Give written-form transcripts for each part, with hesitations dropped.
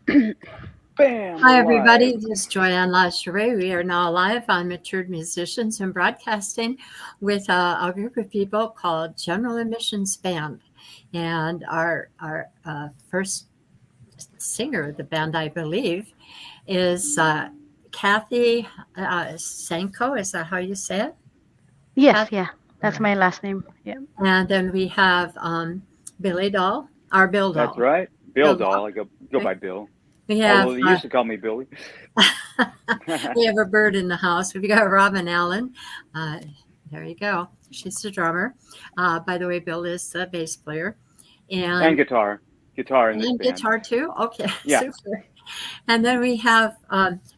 Bam, Hi, we're everybody. live. This is Joanne LaCharre. We are now live on Matured Musicians and broadcasting with a group of people called General Admissions Band. And our first singer of the band, I believe, is Kathy Sanko. Is that how you say it? Yes, Kathy? yeah. All That's right. my last name. Yeah. And then we have Billy Doll, our Bill That's Doll. right. Bill Bill Doll. Doll. I go by Bill. We have Although they used to call me Billy. we have a bird in the house. We've got Robin Allen. Uh, there you go. She's the drummer. By the way, Bill is the bass player, And and guitar. Guitar in this band. guitar too. Okay, Yeah. super. And then we have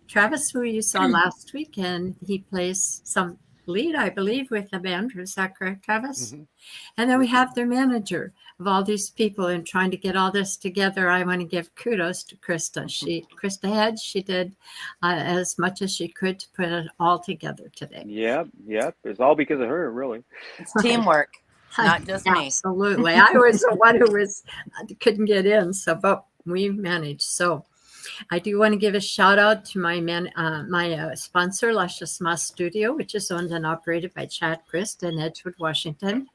Travis, who you saw last week, and he plays some lead, I believe, with the band. Is that correct, Travis? Hmm. And then we Yep. have their manager of all these people and trying to get all this together. I want to give kudos to Krista. Krista Hedge, she did as much as she could to put it all together today. Yep. Yep. It's all because of her, really. It's teamwork. It's not just me. Absolutely. I was the one who couldn't get in, so but we managed. So I do want to give a shout out to my sponsor, Luscious Moss Studio, which is owned and operated by Chad Christ in Edgewood, Washington.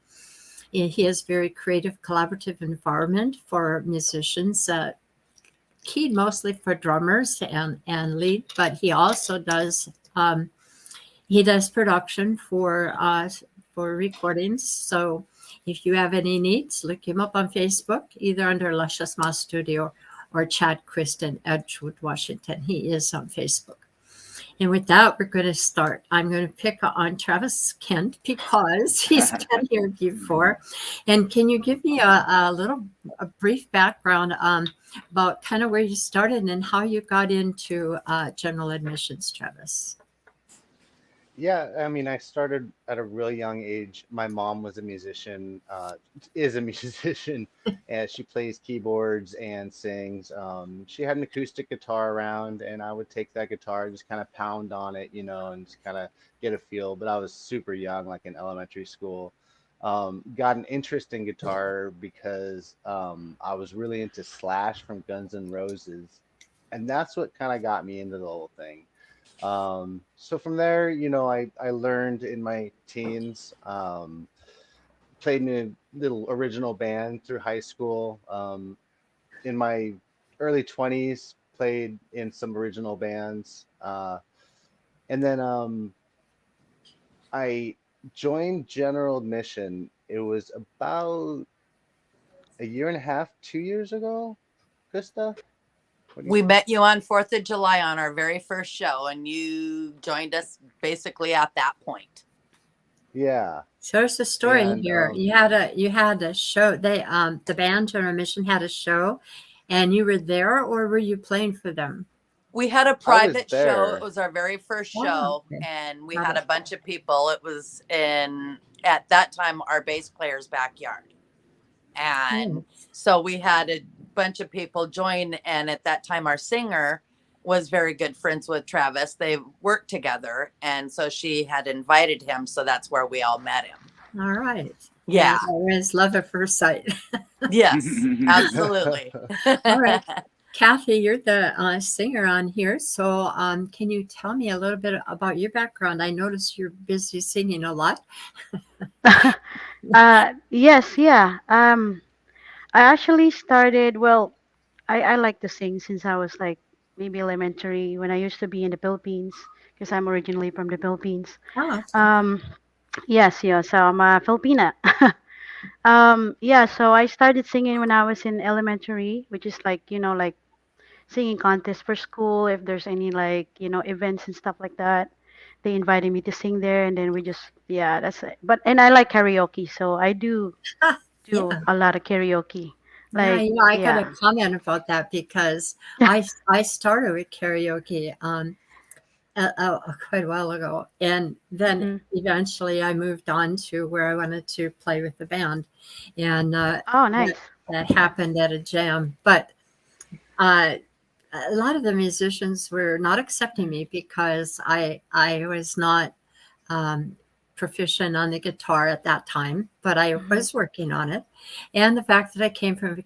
He has very creative, collaborative environment for musicians, keyed mostly for drummers and lead, but he does production for recordings. So if you have any needs, look him up on Facebook, either under Luscious Moss Studio or Chad Christ in Edgewood, Washington. He is on Facebook. And with that, we're going to start. I'm going to pick on Travis Kent because he's been here before. And can you give me a brief background about kind of where you started and how you got into general admissions, Travis? Yeah, I mean, I started at a really young age. My mom was a musician, is a musician, and she plays keyboards and sings. She had an acoustic guitar around, and I would take that guitar and just kind of pound on it, and just kind of get a feel. But I was super young, like in elementary school. Got an interest in guitar because I was really into Slash from Guns N' Roses, and that's what kind of got me into the whole thing. So from there, I learned in my teens, played in a little original band through high school. In my early 20s, played in some original bands. And then I joined General Admission. It was about a year and a half, 2 years ago, Krista? What do you We think? met you on 4th of July on our very first show, and you joined us basically at that point. Yeah. So there's a story And here. You had a show. The band General Mission had a show, and you were there, or were you playing for them? We had a I was private show. It there. was our very first Oh, show, okay. and we Got had it. a bunch of people. It was at that time, our bass player's backyard. And Oh, so we had a bunch of people join. And at that time, our singer was very good friends with Travis. They worked together. And so she had invited him. So that's where we all met him. all right. Yeah. And there is love at first sight. Yes, absolutely. All right. Kathy, you're the singer on here. So can you tell me a little bit about your background? I notice you're busy singing a lot. Yes, yeah. I actually started, well, I like to sing since I was like maybe elementary when I used to be in the Philippines because I'm originally from the Philippines. Oh, awesome. Um, yes, yeah. So I'm a Filipina. Yeah, so I started singing when I was in elementary, which is like, like singing contest for school. If there's any like, events and stuff like that, they invited me to sing there, and then we just, yeah, that's it. But and I like karaoke, so I do Yeah. a lot of karaoke. Yeah, Like, I got yeah. to comment about that because I started with karaoke quite a while ago, and then Hmm. eventually I moved on to where I wanted to play with the band, and Oh, nice. that happened at a jam. But uh, a lot of the musicians were not accepting me because I was not um, proficient on the guitar at that time, but I Hmm. was working on it. And the fact that I came from a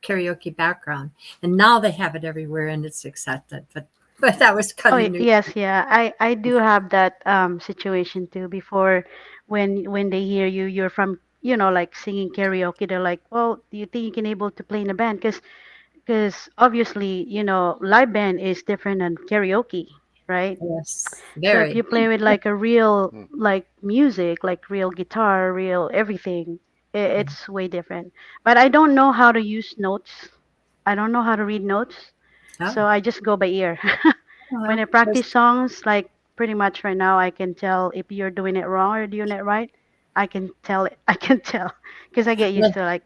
karaoke background, and now they have it everywhere and it's accepted. But that was kind Oh, of new. yes, yeah. I do have that situation too. Before, when they hear you, you're from, like singing karaoke, they're like, well, do you think you can able to play in a band? Because obviously, live band is different than karaoke, right? Yes, So if very. you play with like a real Mm. like music, like real guitar, real everything, Mm. it's way different. But I don't know how to use notes. I don't know how to read notes, Oh, so I just go by ear. When well, I practice songs, like pretty much right now, I can tell if you're doing it wrong or doing it right. I can tell it. I can tell because I get used to like.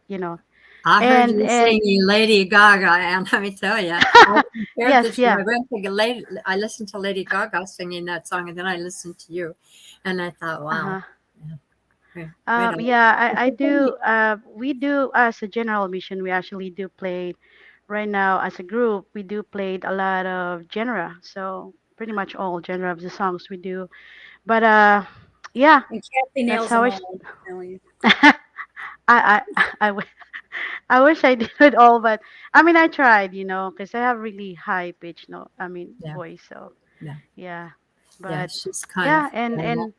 I heard And you singing Lady Gaga, and let me tell you, I compared the yes, two. yeah. I went to I listened to Lady Gaga singing that song, and then I listened to you, and I thought, wow, Uh-huh. right on. Yeah, I do. We do as a general mission. We actually do play right now as a group. We do play a lot of genre, so pretty much all genre of the songs we do. But yeah, And Kathy that's nails how them I. all. I'm telling you. I I wish I did it all, but I mean I tried, because I have really high pitch, no, I mean Yeah, voice, so yeah, yeah. yeah. But She's kind of yeah, and formal. and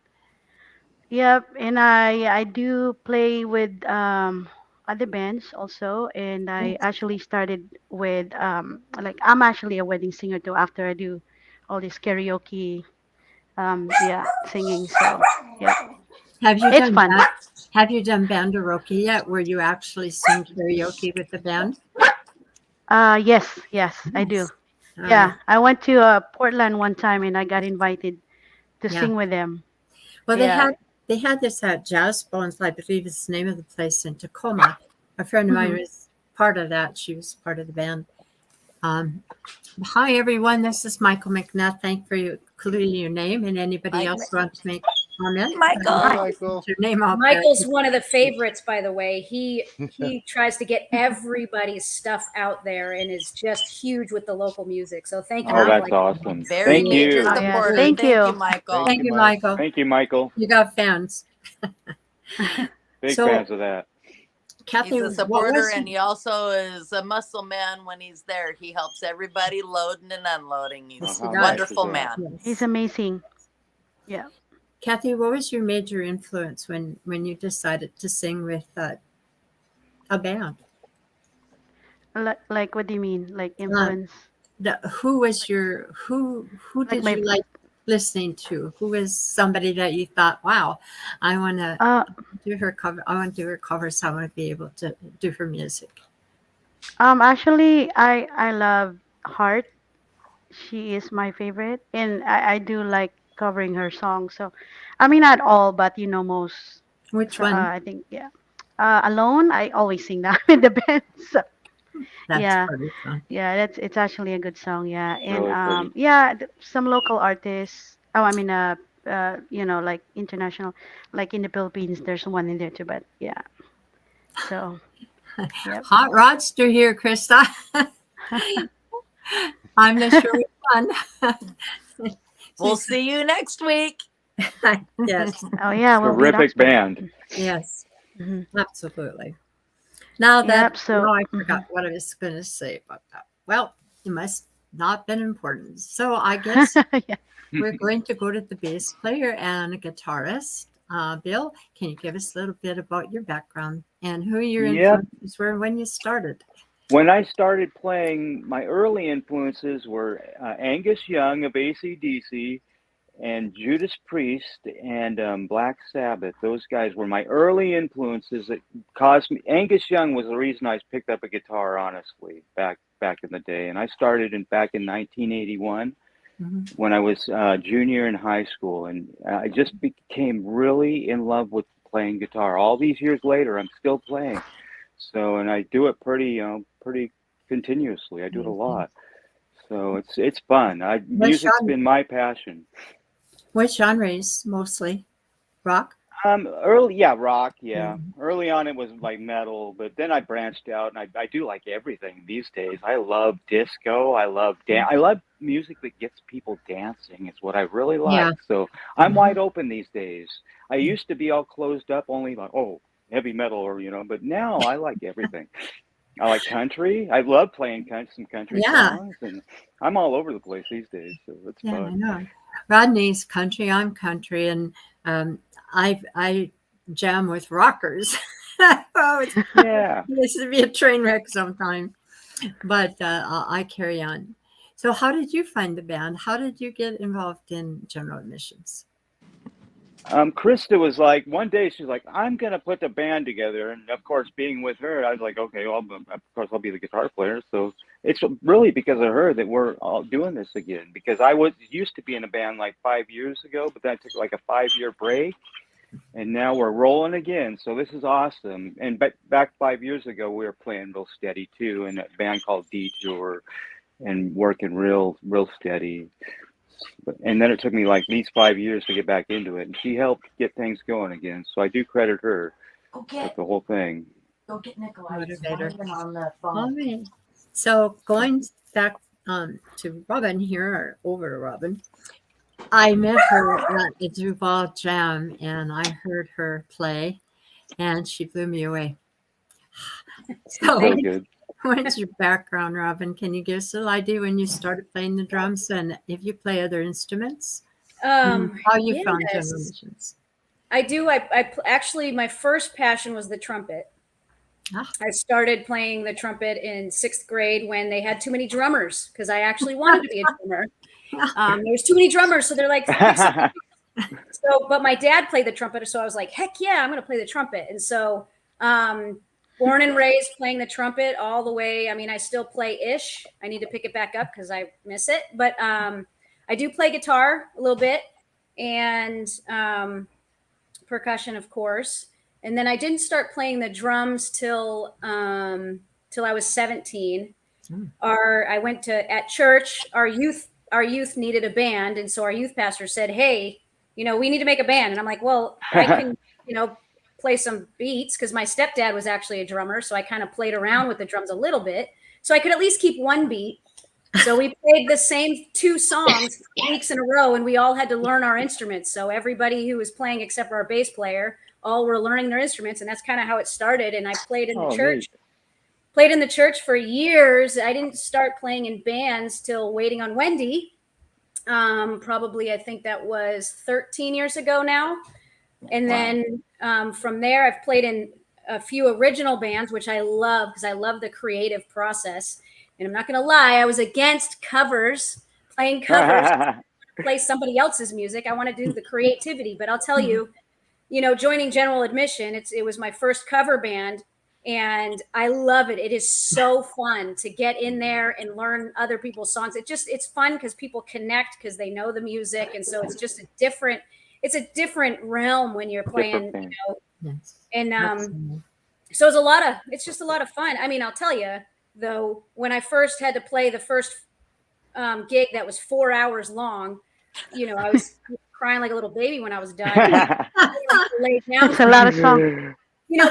yep, and I do play with other bands also, and I actually started with like I'm actually a wedding singer too after I do all this karaoke yeah, singing, so yep. Have you It's done fun. that? Have you done bandarookie yet, where you actually sing karaoke with the band? Yes, I do. Yes. All right. Yeah, I went to Portland one time and I got invited to Yeah. sing with them. Well, Yeah. they had this at Jazz Bones, I believe is the name of the place in Tacoma. A friend of mine Hmm. was part of that. She was part of the band. Um, Hi, everyone. This is Michael McNutt. Thank you for including your name, and anybody Mike, else who wants to make a comment. Michael. Hi, Hi. Michael. Put your name out there. Michael's one of the favorites, by the way. He tries to get everybody's stuff out there and is just huge with the local music. So thank you Oh, for Yeah. that's liking awesome. Very Thank Yeah. major Oh you. yeah, supporter. thank Thank you, you. Michael. Thank Thank you, you, Mike. Michael. Thank you, Michael. You got fans. Big So, fans of that. Kathy, He's a what supporter, was and he also is a muscle man when he's there. He helps everybody loading and unloading. Oh, He's Yes, he a how does. nice is wonderful that? man. He's Yes. amazing. Yeah. Kathy, what was your major influence when you decided to sing with a band? Like what do you mean? Like Uh, influence? who was your who Like did my you like listening to? Who was somebody that you thought, wow, I want to uh do her cover. I want to do her covers. So I want to be able to do her music. actually I love Heart. She is my favorite, and I do like covering her songs. So, I mean not all, but most. Which So, one? I think yeah. Alone, I always sing that with the band. So That's yeah, pretty fun. yeah, it's actually a good song. Yeah, and Really pretty. yeah, some local artists. Oh, I mean like international, like in the Philippines, there's one in there too. But yeah, so yep. Hot Rodster here, Krista. I'm not sure which one. We'll see you next week. Yes, Oh yeah, we'll be Terrific band. yes, Hmm. absolutely. Now Yep. that So now I forgot what I was going to say about that. Well, it must not been important. So I guess yeah. we're going to go to the bass player and a guitarist. Bill, can you give us a little bit about your background and who your Yep. influences were when you started? When I started playing, my early influences were Angus Young of AC/DC and Judas Priest and Black Sabbath. Those guys were my early influences that caused me. Angus Young was the reason I picked up a guitar, honestly, back in the day. And I started back in 1981 Mhm. when I was junior in high school, and I just became really in love with playing guitar. All these years later, I'm still playing. So, and I do it pretty continuously. I do it a lot. So it's fun. Music's genre? been my passion. What genres mostly? Rock? Early, yeah, rock, yeah. Mhm. Early on, it was like metal, but then I branched out, and I do like everything these days. I love disco. I love I love music that gets people dancing. It's what I really Yeah. like. So I'm Mhm. wide open these days. I used to be all closed up, only like heavy metal but now I like everything. I like country. I love playing some country Yeah, songs, and I'm all over the place these days, so it's yeah, I fun. know. Rodney's country, I'm country, and I jam with rockers. Oh, it Yeah. used to be a train wreck sometime, but I carry on. So, how did you find the band? How did you get involved in general admissions? Krista was like, one day she's like, I'm gonna put the band together, and of course, being with her, I was like, okay, well, of course, I'll be the guitar player. So it's really because of her that we're all doing this again. Because I was used to be in a band like 5 years ago, but then I took like a 5 year break, and now we're rolling again. So this is awesome. And back 5 years ago, we were playing real steady too in a band called Detour, and working real steady. And then it took me like at least 5 years to get back into it, and she helped get things going again. So I do credit her with the whole thing. Go get Nikolai. He's Motivator. not even on the All phone. right. So, going back to Robin here, or over to Robin, I met her at the Duval Jam, and I heard her play, and she blew me away. So, So good. what's your background, Robin? Can you give us a little idea when you started playing the drums, and if you play other instruments, and how you found general Yes, admissions? I do. Actually, my first passion was the trumpet. Ah. I started playing the trumpet in 6th grade when they had too many drummers because I actually wanted to be a drummer. There was too many drummers, so they're like, "Pick something." So, but my dad played the trumpet, so I was like, heck yeah, I'm going to play the trumpet. And so, born and raised playing the trumpet all the way. I mean, I still play ish. I need to pick it back up because I miss it, but I do play guitar a little bit and percussion, of course. And then I didn't start playing the drums till I was 17. I went to at church. Our youth needed a band, and so our youth pastor said, "Hey, we need to make a band." And I'm like, "Well, I can, play some beats," because my stepdad was actually a drummer, so I kind of played around with the drums a little bit, so I could at least keep one beat. So we played the same 2 songs weeks in a row, and we all had to learn our instruments. So everybody who was playing, except for our bass player, all were learning their instruments, and that's kind of how it started. And I played in the Oh, church. neat. Played in the church for years. I didn't start playing in bands till Waiting on Wendy. Probably, I think that was 13 years ago now. And then from there, I've played in a few original bands, which I love because I love the creative process. And I'm not going to lie, I was against covers, playing covers, play somebody else's music. I want to do the creativity. But I'll tell you, joining general admission, it was my first cover band. And I love it. It is so fun to get in there and learn other people's songs. It's fun because people connect because they know the music. And so it's just it's a different realm when you're playing, Different thing. Yes. and Absolutely. so it's just a lot of fun. I mean, I'll tell you though, when I first had to play the first gig that was 4 hours long, I was crying like a little baby when I was done. Laid down. It's a lot of songs.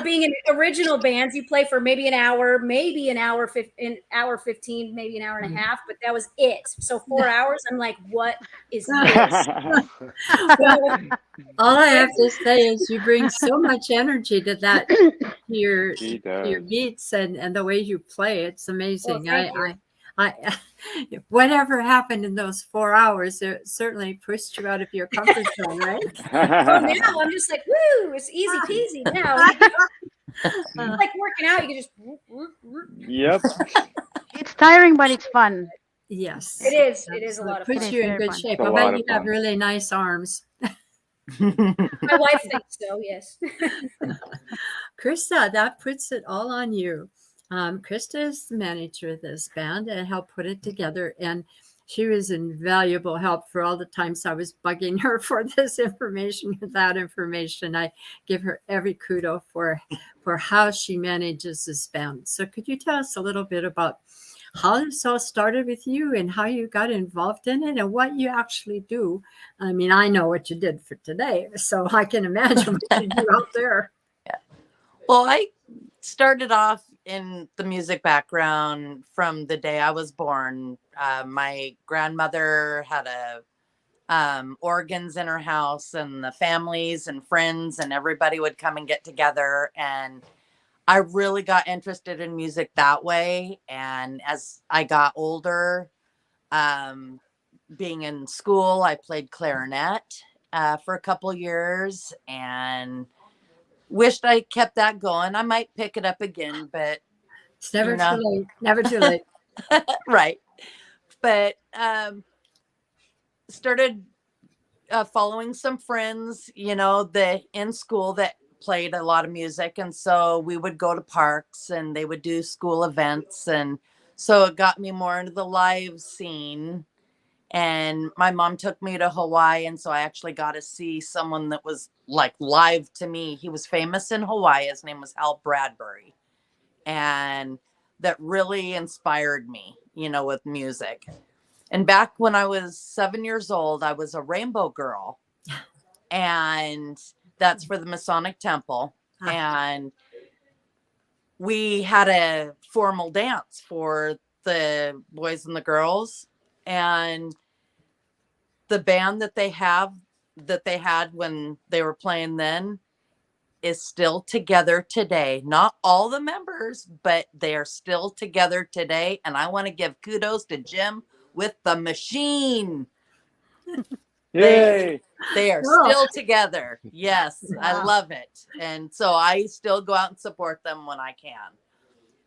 Being in original bands, you play for maybe an hour, an hour 15, maybe an hour and a half, but that was it. So 4 hours, I'm like, what is this? All I have to say is you bring so much energy to that, to your She does. beats and the way you play. It's amazing. thank you. I whatever happened in those 4 hours, it certainly pushed you out of your comfort zone, right? So now I'm just like, woo, it's easy peasy now. It's like working out. You can just. Yep. It's tiring, but it's fun. Yes. It is. It is a So lot of puts fun. you in Very good fun. shape. It's a I lot bet of you have fun. really nice arms. My wife thinks so. Yes. Krista, that puts it all on you. Krista is the manager of this band and helped put it together. And she was invaluable help for all the times I was bugging her for this information, that information. I give her every kudo for how she manages this band. So could you tell us a little bit about how this all started with you and how you got involved in it and what you actually do? I mean, I know what you did for today, so I can imagine what you do out there. Well, I started off in the music background from the day I was born. My grandmother had organs in her house, and the families and friends and everybody would come and get together. And I really got interested in music that way. And as I got older, um, being in school, I played clarinet for a couple years and wished I kept that going. I might pick it up again, but It's never you too know, late. Never too late. right. But started following some friends, that in school that played a lot of music. And so we would go to parks and they would do school events. And so it got me more into the live scene. And my mom took me to Hawaii. And so I actually got to see someone that was like live to me. He was famous in Hawaii. His name was Hal Bradbury. And that really inspired me, with music. And back when I was 7 years old, I was a rainbow girl. And that's for the Masonic Temple. And we had a formal dance for the boys and the girls. And the band that they had when they were playing then is still together today. Not all the members, but they are still together today. And I want to give kudos to Jim with the machine. Yay! They are Cool. still together. Yes, I Wow. love it. And so I still go out and support them when I can.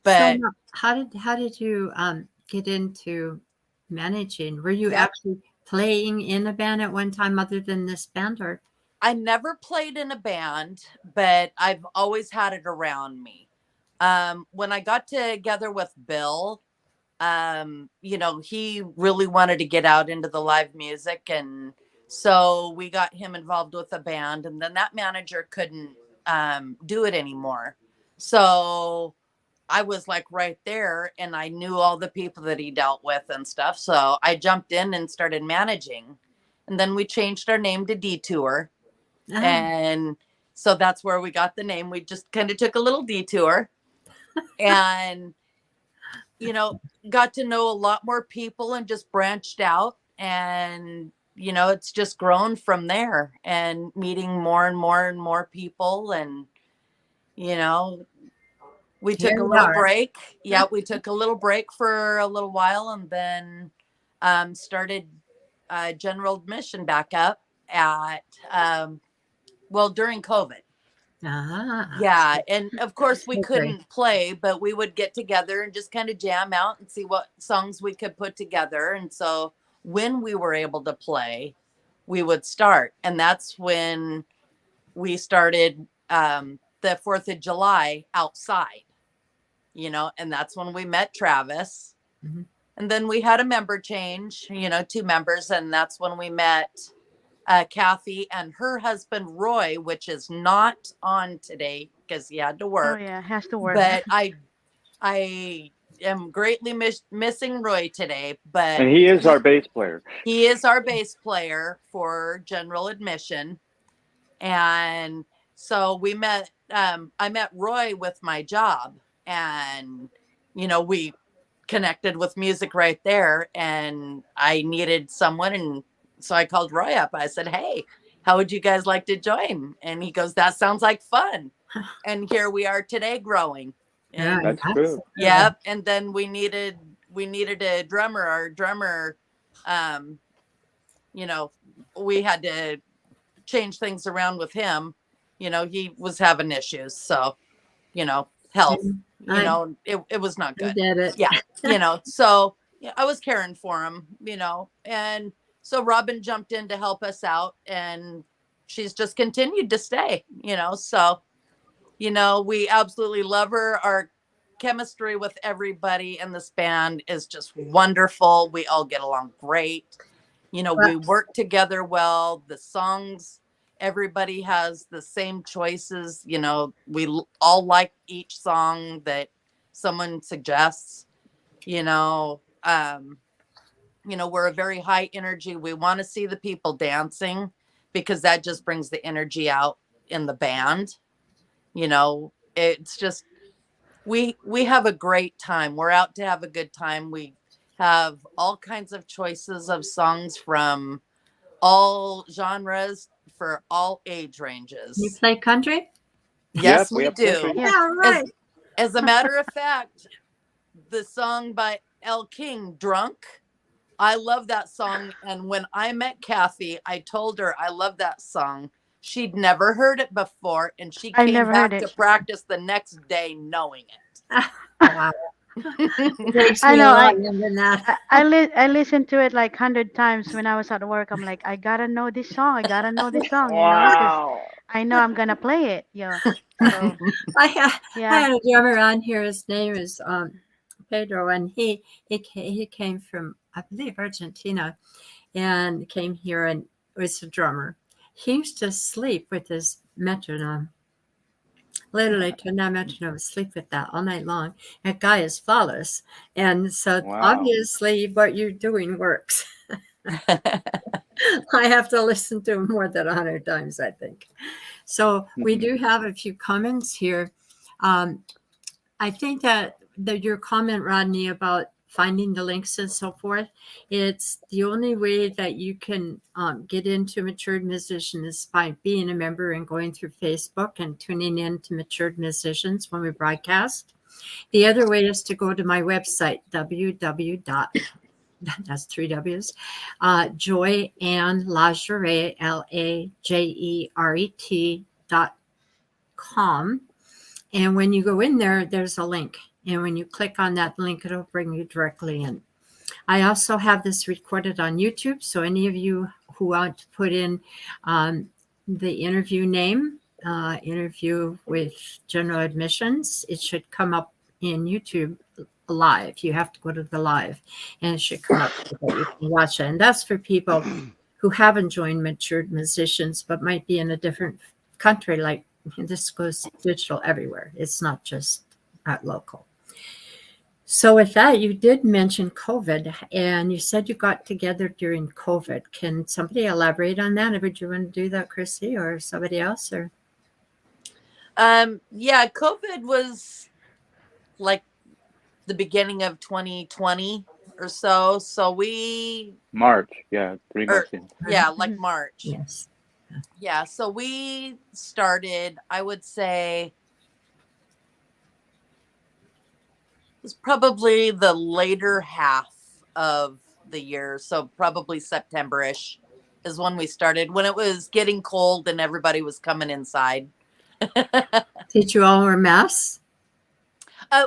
But So how did you get into managing? Were you That- actually playing in a band at one time other than this band, or I never played in a band, but I've always had it around me. When I got together with Bill, he really wanted to get out into the live music. And so we got him involved with a band, and then that manager couldn't do it anymore. So I was like right there, and I knew all the people that he dealt with and stuff. So I jumped in and started managing. And then we changed our name to Detour. And so that's where we got the name. We just kind of took a little detour and, got to know a lot more people and just branched out. And, it's just grown from there and meeting more and more and more people. And, we took Here a we little are. break. Yeah, we took a little break for a little while and then started general admission back up at, during COVID. Yeah. And of course, we Okay. couldn't play, but we would get together and just kind of jam out and see what songs we could put together. And so when we were able to play, we would start. And that's when we started the 4th of July outside, and that's when we met Travis. Mhm. And then we had a member change, 2 members. And that's when we met Kathy and her husband, Roy, which is not on today because he had to Oh work. yeah, has to work. But I am greatly missing Roy today, but And he is our bass player. he is our bass player for general admission. And so we met, I met Roy with my job, and, we connected with music right there, and I needed someone. And so I called Roy up. I said, hey, how would you guys like to join? And he goes, that sounds like fun. And here we are today growing. Yeah, And That's true. yep. And then we needed a drummer. Our drummer, we had to change things around with him. He was having issues. So, health, it was not I good. did it. Yeah. So I was caring for him, and so Robin jumped in to help us out, and she's just continued to stay, so, we absolutely love her. Our chemistry with everybody in this band is just wonderful. We all get along great. We work together well. The songs, everybody has the same choices. We all like each song that someone suggests. We're a very high energy. We want to see the people dancing because that just brings the energy out in the band. It's just, we have a great time. We're out to have a good time. We have all kinds of choices of songs from all genres for all age ranges. You play country? Yes, Yep, we we have do. country. Yeah. Yeah, right. As a matter of fact, the song by El King, Drunk, I love that song. And when I met Kathy, I told her I love that song. She'd never heard it before, and she I came never heard back to it. practice the next day knowing Wow. It takes I me a know. lot younger than that. I listened to it like 100 times when I was at work. I'm like, I gotta know this song. I gotta know this song, because Wow. I know I'm gonna play it. Yeah. So I had, I yeah. had a drummer on here. His name is Pedro, and he came from, I believe, Argentina, and came here and was a drummer. He used to sleep with his metronome. Literally turned that metronome, sleep with that all night long. That guy is flawless, and so Wow. obviously what you're doing works. it. I have to listen to him more than 100 times, I think. So we do have a few comments here. I think that your comment, Rodney, about finding the links and so forth, it's the only way that you can get into Matured Musician is by being a member and going through Facebook and tuning in to Matured Musicians when we broadcast. The other way is to go to my website, www. That's 3 W's. Joy Ann Lajeret, LAJERET.com. And when you go in there, there's a link. And when you click on that link, it'll bring you directly in. I also have this recorded on YouTube. So any of you who want to put in the interview name, interview with general admissions, it should come up in YouTube live. You have to go to the live and it should come up so that you can watch it. And that's for people who haven't joined Matured Musicians but might be in a different country. Like this goes digital everywhere. It's not just at local. So with that, you did mention COVID, and you said you got together during COVID. Can somebody elaborate on that? Or would you want to do that, Chrissy, or somebody else? Or Yeah, COVID was like the beginning of 2020 or so. So we, March. Yeah, 3 or months in. yeah, like March. yes, Yeah. So we started, I would say, it was probably the later half of the year. So probably September-ish is when we started, when it was getting cold and everybody was coming inside. did you all wear masks?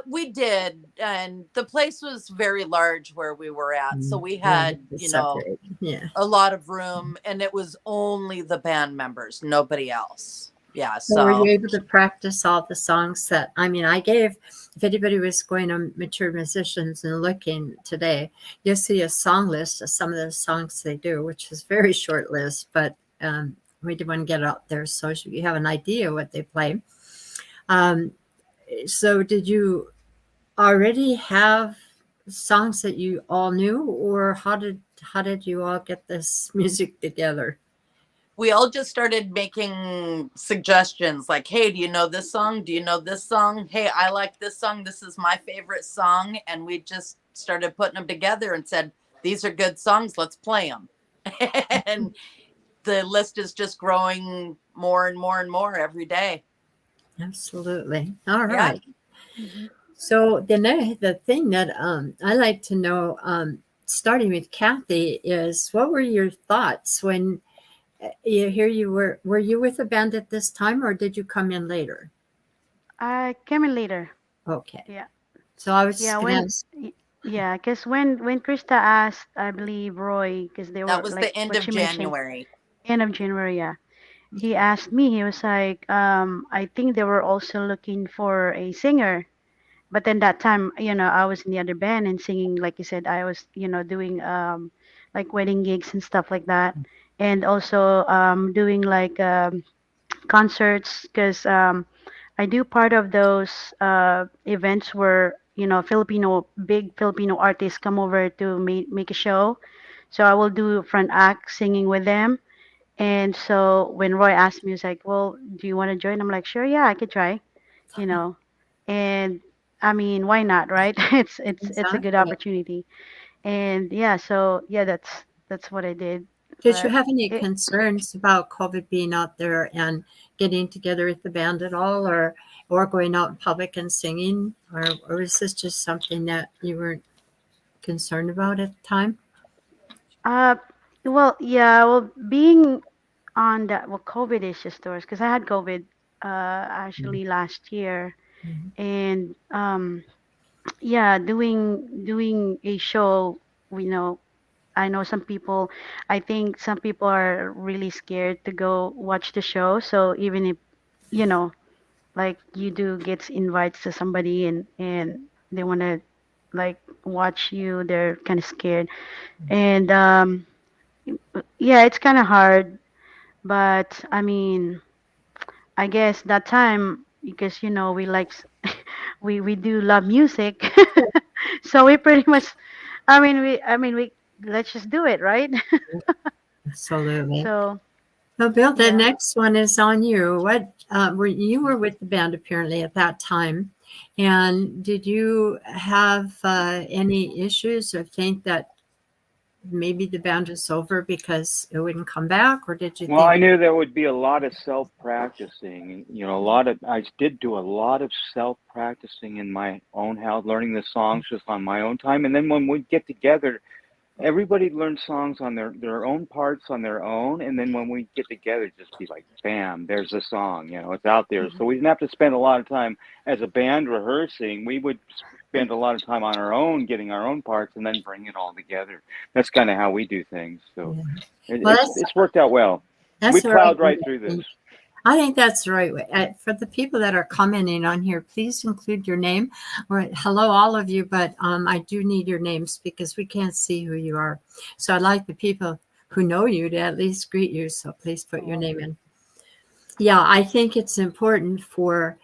We did, and the place was very large where we were at, so we had, Separate. Yeah. a lot of room, and it was only the band members, nobody else. Yeah, So were you so able to practice all the songs that, I mean, I gave, if anybody was going on Mature Musicians and looking today, you'll see a song list of some of the songs they do, which is a very short list, but we did want to get it out there so you have an idea what they play. So did you already have songs that you all knew, or how did you all get this music together? we all just started making suggestions like, hey, do you know this song? Do you know this song? Hey, I like this song. This is my favorite song. And we just started putting them together and said, these are good songs. Let's play them. And the list is just growing more and more and more every day. Absolutely. All Yeah. right. So the thing that I like to know, starting with Kathy, is what were your thoughts when you were you with a band at this time, or did you come in later? I came in later. Okay. Yeah. So I was Yeah, just going to ask. Yeah, because when Krista asked, I believe Roy, because they That were was like the end what of she mentioned, January. end of January. Yeah, he asked me. He was like, I think they were also looking for a singer, but then that time, I was in the other band and singing, like you said, I was, doing like wedding gigs and stuff like that, and also doing like concerts because I do part of those events where big Filipino artists come over to make a show. So I will do front act singing with them. And so when Roy asked me, he was like, "Well, do you want to join?" I'm like, "Sure, yeah, I could try." You know, and I mean, why not, right? It's a good Exactly. opportunity. And yeah, so yeah, that's what I did. Did you But have any concerns about COVID being out there and getting together with the band at all, or or going out in public and singing, or was this just something that you weren't concerned about at the time? Uh, well, yeah, well, being on that, well, COVID is just worse because I had COVID actually last year, Mhm. and yeah, doing a show, we know, I know some people, I think some people are really scared to go watch the show. So even if, you know, like you do gets invites to somebody and they want to like watch you, they're kind of scared. And yeah, it's kind of hard, but I mean, I guess that time because we like we do love music. So we pretty much, I mean we let's just do it, right? Absolutely. So So, Bill, the yeah. next one is on you. What were with the band apparently at that time, and did you have any issues or think that maybe the band was over because it wouldn't come back, or did you Well, I think? knew there would be a lot of self practicing. I did do a lot of self practicing in my own house, learning the songs just on my own time. And then when we get together, everybody learns songs on their own parts on their own. And then when we get together, just be like, bam, there's a song, it's out there. So we didn't have to spend a lot of time as a band rehearsing. We would spend a lot of time on our own, getting our own parts, and then bring it all together. That's kind of how we do things. So Well, it's worked out well. We that's the plowed right right through this. I think that's the right way. For the people that are commenting on here, please include your name. Or hello, all of you, but I do need your names because we can't see who you are. So I'd like the people who know you to at least greet you. So please put your name in. Yeah, I think it's important for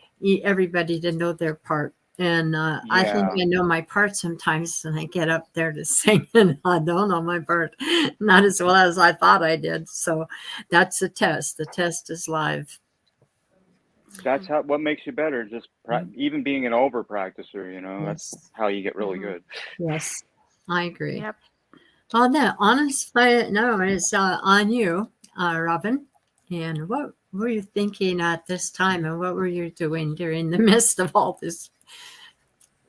everybody to know their part. And I think Yeah. I know my part sometimes, and I get up there to sing, and I don't know my part, not as well as I thought I did. So that's a test. The test is live. That's what makes you better. Just even being an over practicer, that's Yes, how you get really Mhm. good. yes, I agree. Yep. Well, the honest no is on you, Robin. And what were you thinking at this time, and what were you doing during the midst of all this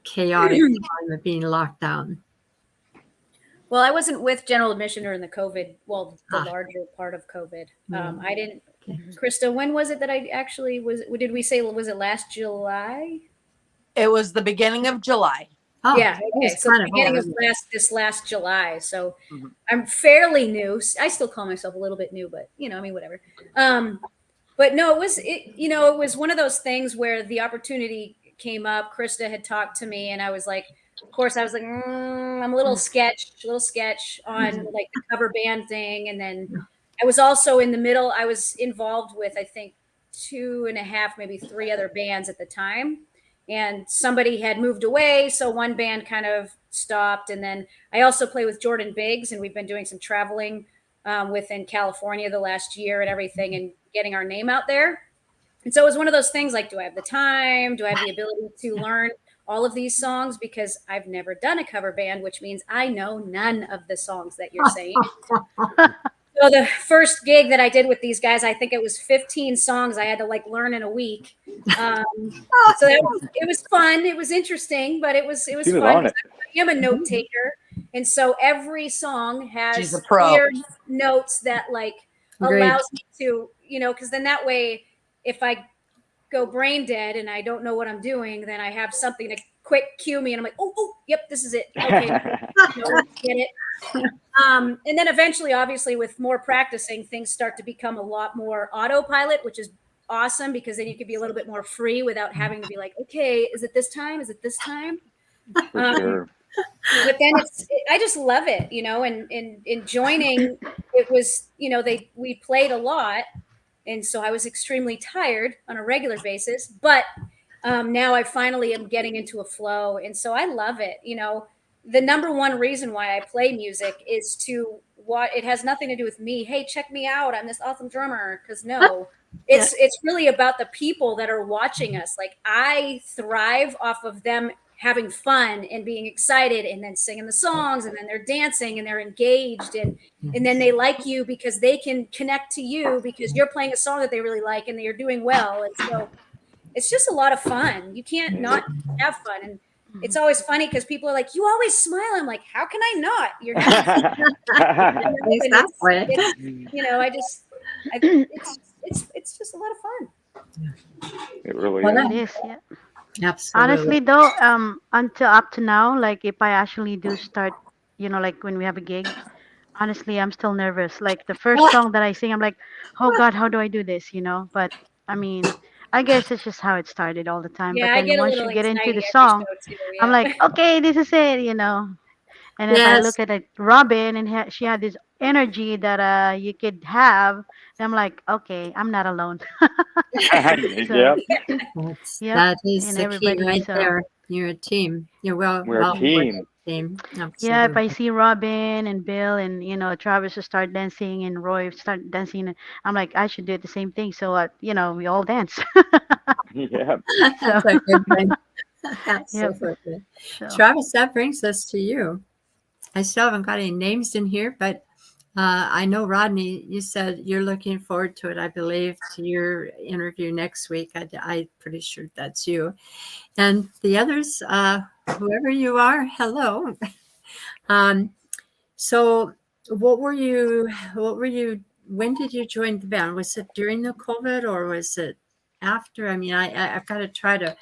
chaotic time of being locked down? Well, I wasn't with general admission during the COVID, well, the Ah. larger part of COVID. Mm. I didn't, Okay. Krista, when was it that I actually did we say, was it last July? It was the beginning of July. Oh, Yeah. it Okay. was So kind the of beginning of old. this last July. So Mhm. I'm fairly new. I still call myself a little bit new, but I mean, whatever. But no, it was one of those things where the opportunity came up. Krista had talked to me, and I was like, of course, I was like, I'm a little sketch on like the cover band thing, and then I was also in the middle. I was involved with, I think, 2.5, maybe 3 other bands at the time, and somebody had moved away, so one band kind of stopped, and then I also play with Jordan Biggs, and we've been doing some traveling within California the last year and everything, and getting our name out there. And so it was one of those things like, do I have the time? Do I have the ability to learn all of these songs? Because I've never done a cover band, which means I know none of the songs that you're saying. So the first gig that I did with these guys, I think it was 15 songs I had to like learn in a week. So it was fun. It was interesting, but it was She was fun. on it. I am a note taker, and so every song She's has a pro. clear notes that like Great. allows me to, because then that way, if I go brain dead and I don't know what I'm doing, then I have something to quick cue me, and I'm like, oh, yep, this is it. Okay, get it. And then eventually, obviously, with more practicing, things start to become a lot more autopilot, which is awesome because then you could be a little bit more free without having to be like, okay, is it this time? Is it this time? For sure. But then I just love it, and in joining, it was, we played a lot. And so I was extremely tired on a regular basis, but now I finally am getting into a flow. And so I love it. The number one reason why I play music is it has nothing to do with me. Hey, check me out. I'm this awesome drummer. Cause no, it's really about the people that are watching us. Like I thrive off of them having fun and being excited and then singing the songs and then they're dancing and they're engaged and then they like you because they can connect to you because you're playing a song that they really like and they're doing well. And so it's just a lot of fun. You can't not have fun. And it's always funny because people are like, you always smile. I'm like, how can I not? You're not. Exactly. It's just a lot of fun. It really Well, is. It is, yeah. Absolutely. Honestly, though, until up to now, like if I actually do start, like when we have a gig, honestly, I'm still nervous. Like the first song that I sing, I'm like, oh God, how do I do this? But I mean, I guess it's just how it started all the time. But Yeah, I then get a once you little get into anxiety the every song, show too. I'm Yeah. like, okay, this is it. And if I Yes. look at like Robin and she had this energy that you could have, I'm like, okay, I'm not alone. So, Yep, yep, That is and the key everybody. right So, there. You're a team. You're we're a well mhm. coordinated team. team. Yeah, if I Absolutely. see Robin and Bill and Travis will start dancing and Roy start dancing, I'm like, I should do the same thing. So, we all dance. Yep. So, That's a good thing. yep. Absolutely. So, Travis, that brings us to you. I still haven't got any names in here, but I know, Rodney, you said you're looking forward to it, I believe, to your interview next week. I'm pretty sure that's you. And the others, whoever you are, hello. Um, so when did you join the band? Was it during the COVID or was it after? I mean, I've got to try to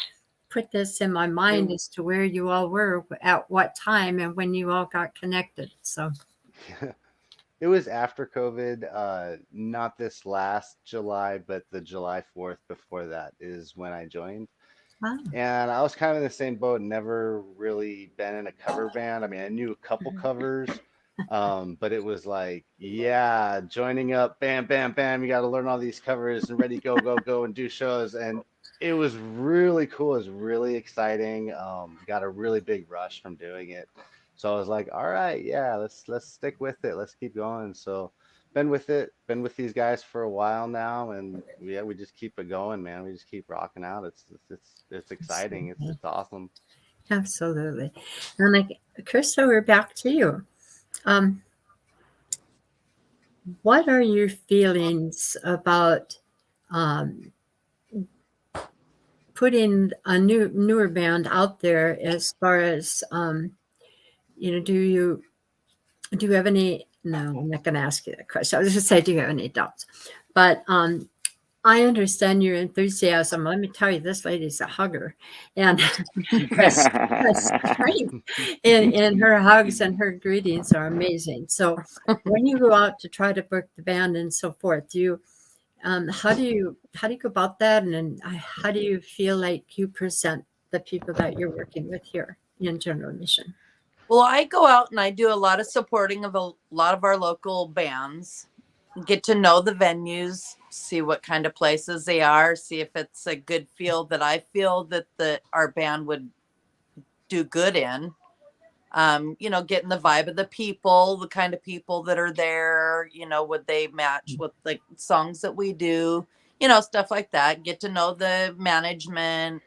put this in my mind as to where you all were at what time and when you all got connected. So, It was after COVID, not this last July, but the July 4th before that is when I joined. wow. And I was kind of in the same boat, never really been in a cover band. I mean, I knew a couple covers, but it was like, yeah, joining up, bam, bam, bam. You got to learn all these covers and ready, go, go, go, and do shows. And it was really cool. It was really exciting. Got a really big rush from doing it. So I was like, all right, yeah, let's stick with it. Let's keep going. So been with it, been with these guys for a while now, and yeah, we just keep it going, man. We just keep rocking out. It's exciting. It's awesome. Absolutely. And like Krista, we're back to you. Um, what are your feelings about um, putting a newer band out there as far as do you have any no, I'm not going to ask you that question. I was just say, do you have any doubts? But I understand your enthusiasm. Let me tell you, this lady's a hugger, and the strength in her hugs and her greetings are amazing. So when you go out to try to book the band and so forth, how do you go about that, and then how do you feel like you present the people that you're working with here in General Mission? Well, I go out and I do a lot of supporting of a lot of our local bands, get to know the venues, see what kind of places they are, see if it's a good field that I feel that our band would do good in. Getting the vibe of the people, the kind of people that are there, would they match with like songs that we do, stuff like that. Get to know the management,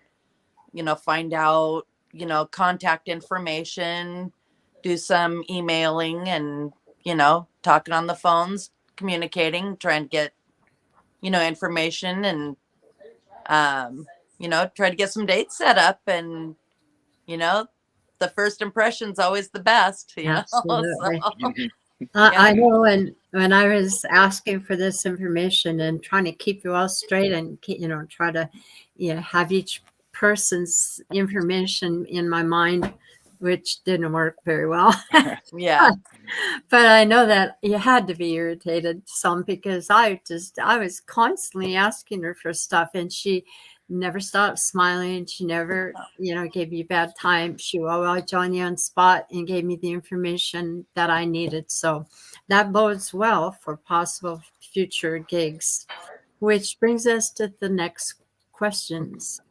find out, contact information, do some emailing and, talking on the phones, communicating, trying to get, information and, try to get some dates set up and, the first impression's always the best, Absolutely. So, I know when I was asking for this information and trying to keep you all straight and try to have each person's information in my mind, which didn't work very well. yeah. But I know that you had to be irritated some because I was constantly asking her for stuff and she never stopped smiling. She never, gave me a bad time. She always joined you on spot and gave me the information that I needed. So that bodes well for possible future gigs, which brings us to the next questions.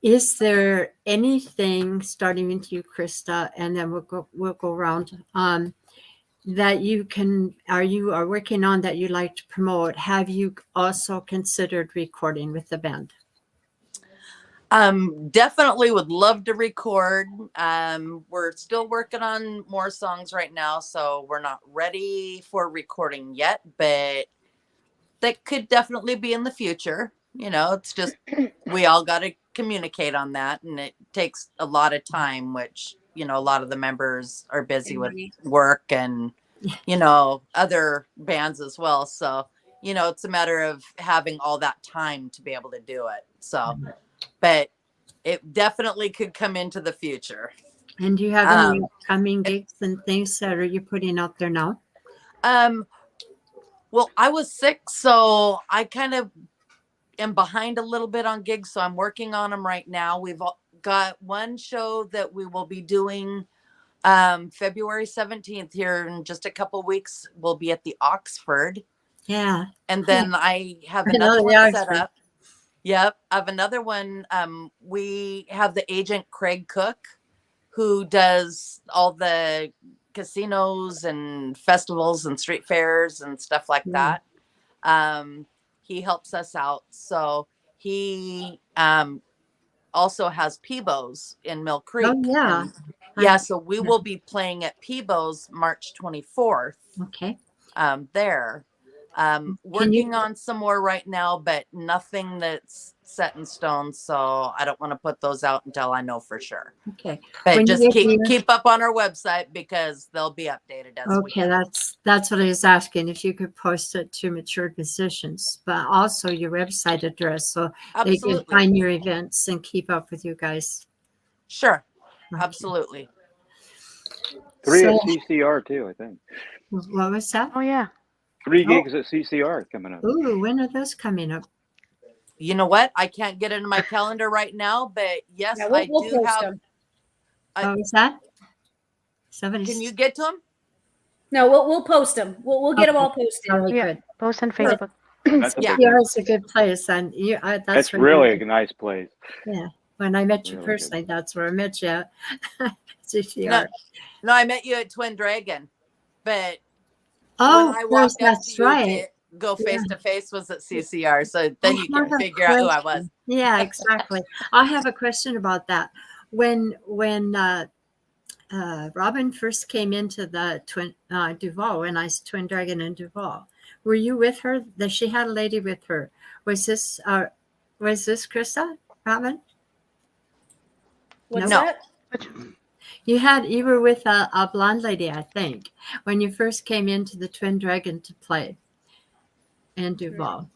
Is there anything, starting with you, Krista, and then we'll go around, that you are working on that you'd like to promote? Have you also considered recording with the band? Definitely would love to record. We're still working on more songs right now, so we're not ready for recording yet, but that could definitely be in the future. it's just we all got to communicate on that, and it takes a lot of time, which a lot of the members are busy with work and other bands as well. So it's a matter of having all that time to be able to do it. So, but it definitely could come into the future. And do you have any upcoming gigs and things that are you putting out there now? Well, I was sick, so I kind of am behind a little bit on gigs, so I'm working on them right now. We've got one show that we will be doing February 17th here in just a couple weeks. We'll be at the Oxford. Yeah. And then I have another one set up. Yep. I have another one. We have the agent Craig Cook, who does all the casinos and festivals and street fairs and stuff like that. He helps us out. So he also has Peebo's in Mill Creek. Oh, yeah. Yeah, so we will be playing at Peebo's March 24th. Okay. There. Working on some more right now, but nothing that's set in stone. So I don't want to put those out until I know for sure. Okay. But When just you get keep up on our website because they'll be updated as we Okay, go. that's what I was asking, if you could post it to Matured Musicians, but also your website address so they can Absolutely. find your events and keep up with you guys. Sure. Okay. Absolutely. 3 So- at CCR too, I think. What was that? Oh yeah. 3 gigs at CCR coming up. Ooh, when are those coming up? You know what? I can't get into my calendar right now, but yes, Yeah, I we'll do post have. them. What was that? Somebody. Can you get to them? No, we'll post them. We'll get them all posted. Very Yeah. good. Post on Facebook. That's a Yeah. big CCR one. is a good place, and that's That's where really you- a nice place. Yeah. When I met you Really good. personally, that's where I met you. CCR. No, no, I met you at Twin Dragon, but Oh, when I yes, walked up that's to you right. to go face to face was at CCR. So then you have can a figure out who I was. question. Yeah, exactly. I have a question about that. When Robin first came into the Twin Duval, when I was Twin Dragon in Duval, were you with her? That she had a lady with her. Was this Krista, Robin? What's No. that? You were with a blonde lady, I think, when you first came into the Twin Dragon to play in Duval.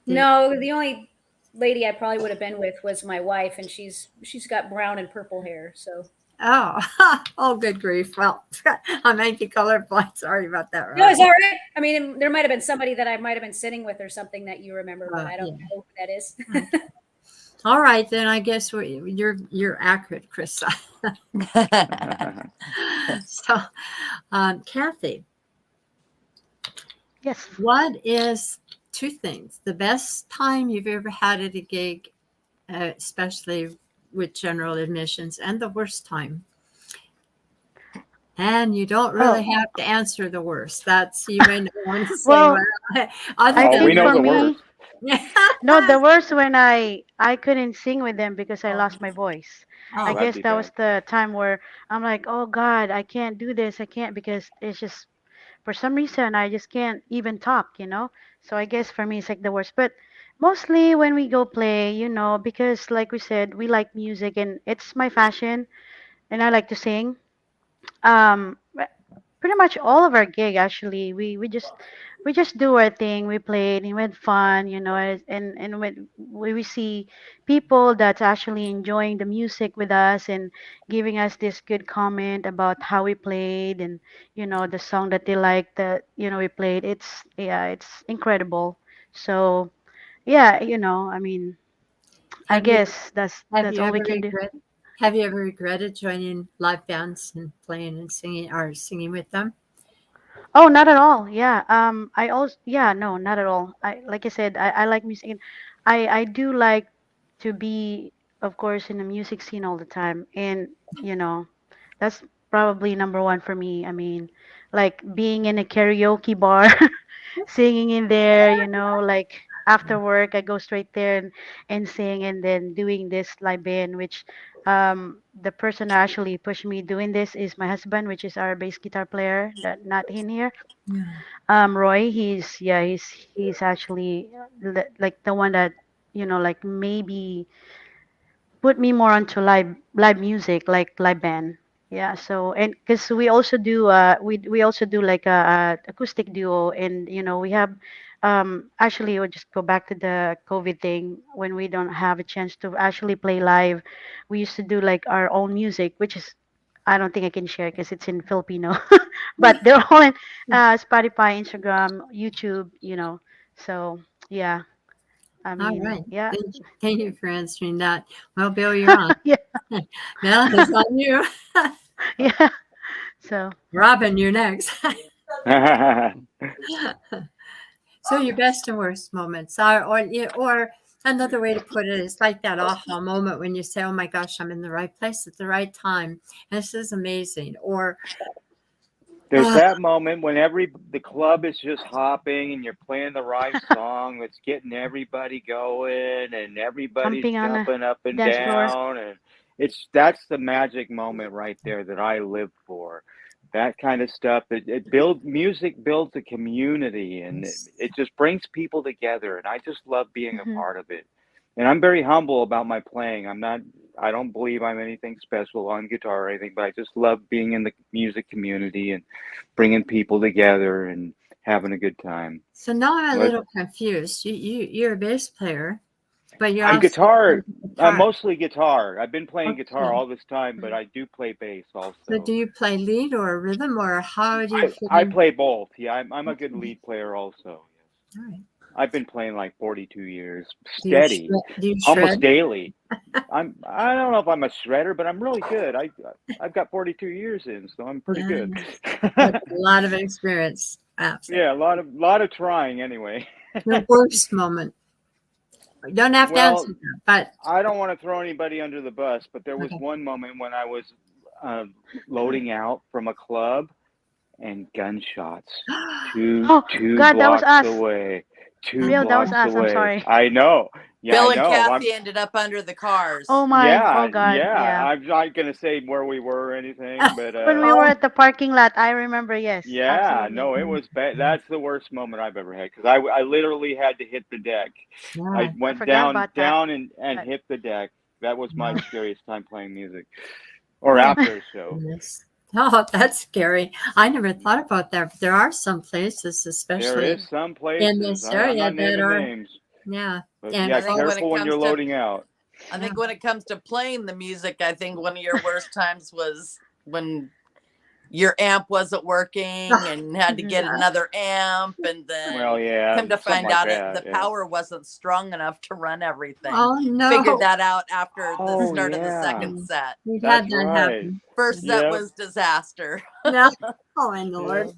No, the only lady I probably would have been with was my wife, and she's got brown and purple hair. So Oh, oh, good grief. Well, I might be colorblind. Sorry about that. no, it's Robin. all right. I mean, there might have been somebody that I might have been sitting with or something that you remember, but I don't Yeah. know who that is. All right, then I guess you're accurate, Chris. So, Kathy, Yes. what is two things? The best time you've ever had at a gig, especially with general admissions, and the worst time? And you don't really have to answer the worst. That's you may not want to say. Well, other I Oh, think we know for the me, worst. no, the worst when I couldn't sing with them because I lost my voice. Oh, I that'd guess be that bad. was the time where I'm like, oh God, I can't do this. I can't because it's just for some reason I just can't even talk. So I guess for me it's like the worst. But mostly when we go play, because like we said, we like music and it's my fashion and I like to sing. But pretty much all of our gig actually we just do our thing. We played and we had fun, and when we see people that's actually enjoying the music with us and giving us this good comment about how we played and the song that they like that we played. It's incredible. So yeah, I mean, I have you guess that's all we can do. have you ever regretted joining live bands and playing and singing or singing with them? Oh, not at all. Yeah. I also, yeah, no, not at all. Like I said, I like music. And I do like to be, of course, in the music scene all the time. And, that's probably number one for me. I mean, like being in a karaoke bar, singing in there, like after work, I go straight there and sing and then doing this live band, which The person that actually pushed me doing this is my husband, which is our bass guitar player that not in here. Yeah. Roy, he's actually like the one that like maybe put me more onto live music, like live band. Yeah, so and because we also do like a acoustic duo, and we have actually we'll just go back to the COVID thing. When we don't have a chance to actually play live, we used to do like our own music, which is I don't think I can share because it's in Filipino, but they're all in Spotify, Instagram, YouTube, So yeah, I All mean, right. yeah, Thank you for answering that. Well, Bill, you're on. yeah, Mel, it's on you. yeah. So Robin, you're next. So your best and worst moments are, or another way to put it is like that aha moment when you say, "Oh my gosh, I'm in the right place at the right time. This is amazing." Or There's that moment when the club is just hopping and you're playing the right song that's getting everybody going and everybody's jumping on a jumping up and dance floor. down, and that's the magic moment right there that I live for. That kind of stuff. Music builds a community, and it just brings people together, and I just love being a Hmm. part of it. And I'm very humble about my playing. I don't believe I'm anything special on guitar or anything, but I just love being in the music community and bringing people together and having a good time. so now I'm a But little confused. You're a bass player, but you're I'm also guitar. I'm guitar. mostly guitar. I've been playing guitar Okay. all this time, but I do play bass So also. do you play lead or rhythm, or how do you fit I in? play both. Yeah, I'm a good Okay. lead player also. Yes. All right. I've been playing like 42 years, Do you steady, shred? Do you almost shred? daily. I don't know if I'm a shredder, but I'm really good. I've got 42 years in, so I'm pretty Yeah, good. that's a lot of experience. Absolutely. Yeah, a lot of trying anyway. The worst moment. You don't have to answer Well, that, but I don't want to throw anybody under the bus, but there was okay. one moment when I was loading out from a club and gunshots two Oh two God, that was blocks us. away, two Bill, that was blocks us. I'm away. sorry. I know. Yeah, Bill I and know. Kathy ended up under the cars. Oh my. Yeah, Oh God. yeah. Yeah. I'm not gonna say where we were or anything, but When we were Oh, at the parking lot, I remember. Yes, yeah, absolutely. no, it was bad. That's the worst moment I've ever had because I literally had to hit the deck. yeah. I I went forgot about that. down and But hit the deck. That was my No. scariest time playing music, or Oh, after a show. goodness. Oh, that's scary. I never thought about that. But there are some places, There especially is some in places. this I'm area, not that naming are, names, yeah. but And yeah, I think when careful it when you're comes to loading out. I think when it comes to playing the music, I think one of your worst times was when your amp wasn't working and had to Mhm. get another amp, and then Well, yeah, come to something find like out that. the Yeah. power wasn't strong enough to run everything. Oh Figured no, that out after the Oh start of the yeah, second set. we've that's had that right. happen. First set Yep. was disaster. No. Oh, my Yeah. Lord.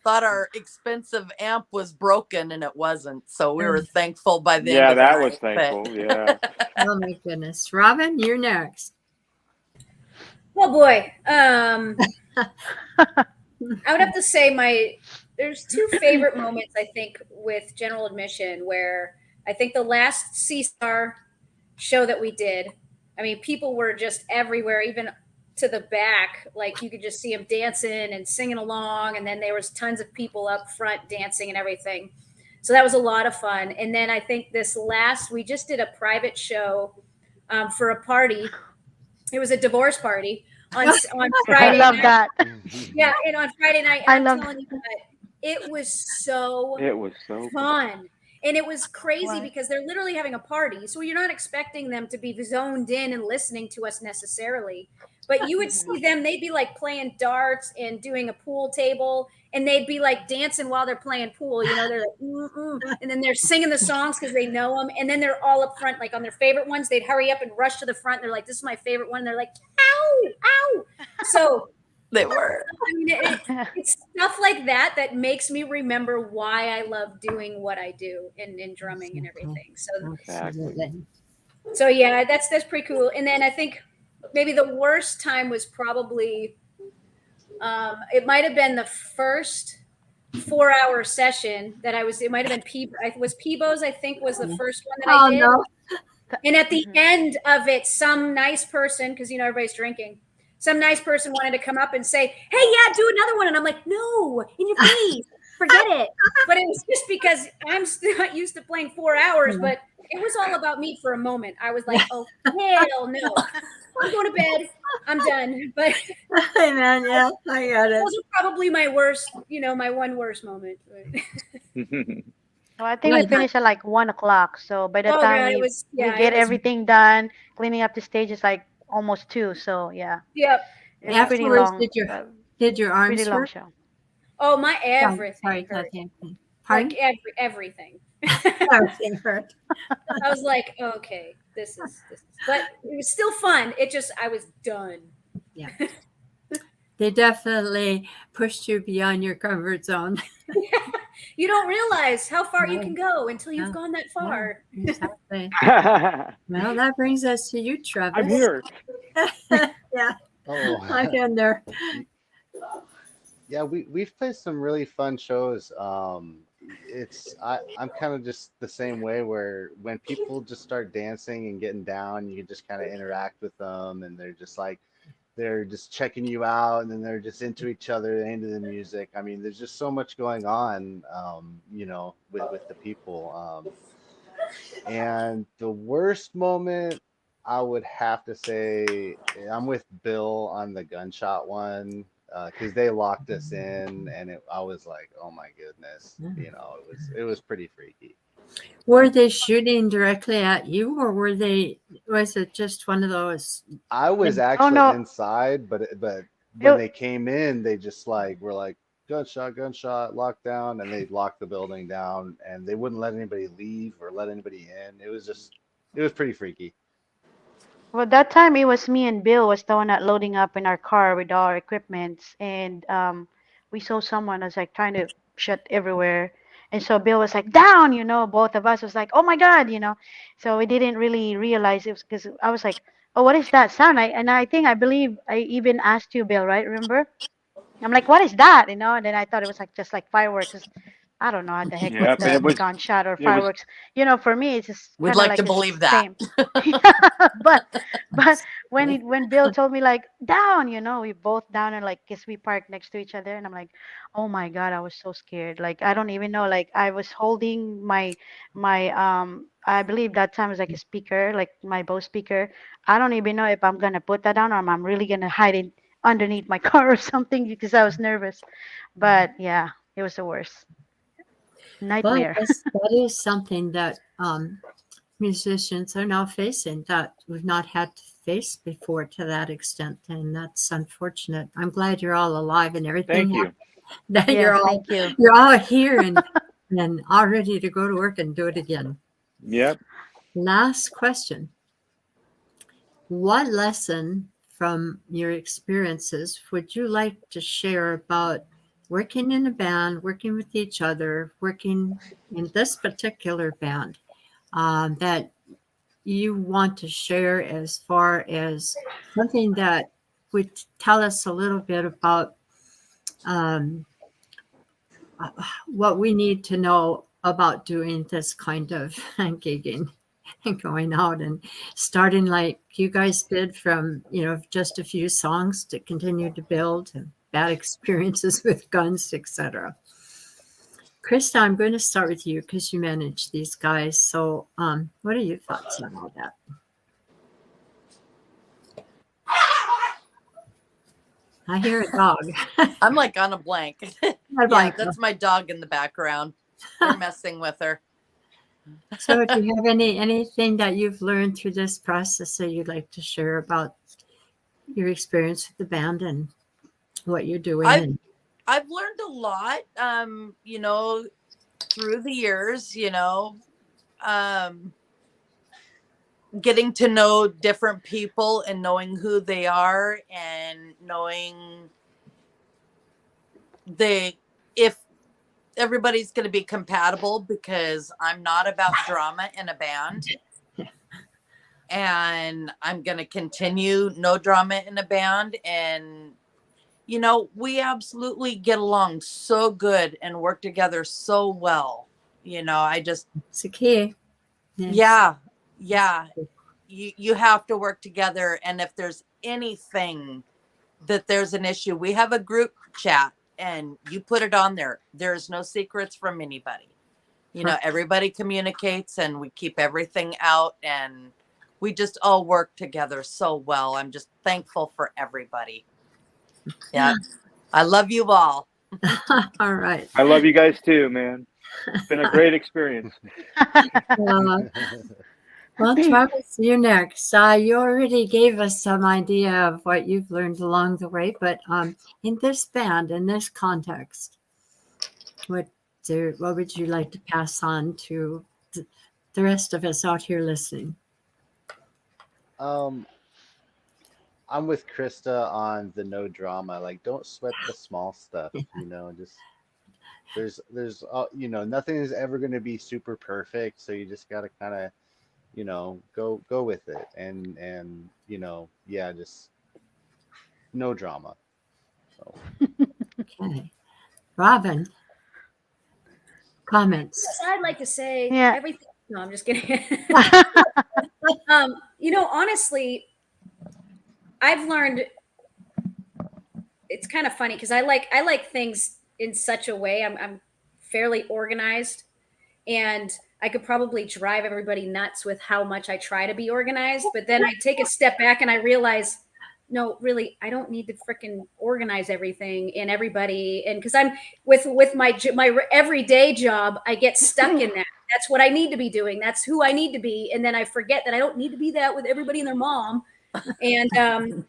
Thought our expensive amp was broken, and it wasn't. So we Oh, were thankful by the end Yeah, of the that was night. thankful. Yeah. oh my goodness. Robin, you're next. Oh boy. I would have to say there's two favorite moments I think with general admission where I think the last CSAR show that we did, I mean, people were just everywhere, even to the back. Like you could just see them dancing and singing along, and then there was tons of people up front dancing and everything. So that was a lot of fun. And then I think we just did a private show for a party. It was a divorce party on I Friday love night. that. Yeah, and on Friday night, I and I'm love telling you what, it was so It was so cool. fun. And it was crazy Why? because they're literally having a party. So you're not expecting them to be zoned in and listening to us necessarily. But you would see them, they'd be like playing darts and doing a pool table, and they'd be like dancing while they're playing pool. You know, they're like, and then they're singing the songs because they know them. And then they're all up front, like on their favorite ones. They'd hurry up and rush to the front. They're like, this is my favorite one. And they're like, ow, ow. So They were. I mean, it's stuff like that that makes me remember why I love doing what I do in drumming and everything. Absolutely. So yeah, that's pretty cool. And then I think maybe the worst time was probably it might have been the first 4-hour session that I was. It might have been Peebo's. I think was the first one that I Oh did. no. And at the Mhm. end of it, some nice person, because everybody's drinking, some nice person wanted to come up and say, "Hey, yeah, do another one." And I'm like, "No, in your face, forget it." But it was just because I'm still not used to playing 4 hours. But it was all about me for a moment. I was like, "Oh hell no, I'm going to bed. I'm done." But Hey man, yeah, I got it. those are probably my worst, my one worst moment. Well, I think we Well, finished at like 1 o'clock. So by the Oh time god, we it get was. everything done, cleaning up the stage is like almost 2. So yeah, Yep. it's Yeah. pretty afterwards, long, did your pretty arms long hurt? show. Oh, my Sorry, everything sorry, hurt. Kathy. Pardon? Like everything. Everything hurt. I was like, okay, this is, but it was still fun. I was done. They definitely pushed you beyond your comfort zone. You don't realize how far you No, can go until you've no, gone that no, far. exactly. Well, that brings us to you, Travis. I'm here. Yeah, Oh, I'm in there. yeah, we've played some really fun shows. I'm kind of just the same way where when people just start dancing and getting down, you can just kind of interact with them, and they're just checking you out, and then they're just into each other, into the music. I mean, there's just so much going on, with the people. And the worst moment, I would have to say, I'm with Bill on the gunshot one, because they locked us in, and I was like, oh my goodness, it was pretty freaky. Were they shooting directly at you, or was it just one of those? I was Oh actually no, inside, but when it, they came in, they just were like gunshot, gunshot, lockdown, and they locked the building down, and they wouldn't let anybody leave or let anybody in. It was pretty freaky. well, that time it was me and Bill was the one that loading up in our car with all our equipments, and we saw someone was like trying to shut everywhere, and so Bill was like down, both of us was like, oh my God. So we didn't really realize it was because I was like, oh, what is that sound? I believe I even asked you, Bill, right? Remember? I'm like, what is that? And then I thought it was like just like fireworks. 'Cause I don't know what the heck was Yep, and the gunshot or it was fireworks. For me, it's just We'd kind of like like to the believe that. same. but but when Bill told me like down, we both down and like guess we parked next to each other, and I'm like, oh my God, I was so scared. Like I don't even know. Like I was holding my I believe that time was like a speaker, like my Bose speaker. I don't even know if I'm gonna put that down or I'm really gonna hide it underneath my car or something because I was nervous. But yeah, it was the worst. Well, I Nightmare. guess that is something that musicians are now facing that we've not had to face before to that extent, and that's unfortunate. I'm glad you're all alive and everything. thank you. That Yes, thank you. you're all here and all ready to go to work and do it again. Yep. Last question. What lesson from your experiences would you like to share about working in a band, working with each other, working in this particular band that you want to share as far as something that would tell us a little bit about um, what we need to know about doing this kind of gigging and going out and starting like you guys did from just a few songs to continue to build and bad experiences with guns, etc. Krista, I'm going to start with you because you manage these guys. So what are your thoughts on all that? I hear a dog. I'm like on a blank. A Yeah, blank. that's my dog in the background. We're messing with her. So do you have anything that you've learned through this process that you'd like to share about your experience with the band and what you're doing? I've learned a lot, through the years, getting to know different people and knowing who they are and knowing if everybody's going to be compatible, because I'm not about drama in a band. And I'm going to continue no drama in a band. And, we absolutely get along so good and work together so well. I just, It's a key. Yes. yeah. yeah, you have to work together. And if there's anything that there's an issue, we have a group chat and you put it on there. There's no secrets from anybody. You know, everybody communicates and we keep everything out and we just all work together so well. I'm just thankful for everybody. Yeah. I love you all. All right. I love you guys too, man. It's been a great experience. Well, Travis, you're next. You already gave us some idea of what you've learned along the way, but in this band, in this context, what would you like to pass on to the rest of us out here listening? I'm with Krista on the no drama. Like, don't sweat the small stuff. You know, just there's you know, nothing is ever going to be super perfect. So you just got to kind of, you know, go with it, and you know, yeah, just no drama. So. Okay, Robin, comments? Yes, I'd like to say Yeah. everything. No, I'm just kidding. You know, honestly, I've learned. It's kind of funny because I like things in such a way. I'm fairly organized, and I could probably drive everybody nuts with how much I try to be organized. But then I take a step back and I realize, no, really, I don't need to freaking organize everything and everybody. And because I'm with my everyday job, I get stuck in that. That's what I need to be doing. That's who I need to be. And then I forget that I don't need to be that with everybody and their mom. And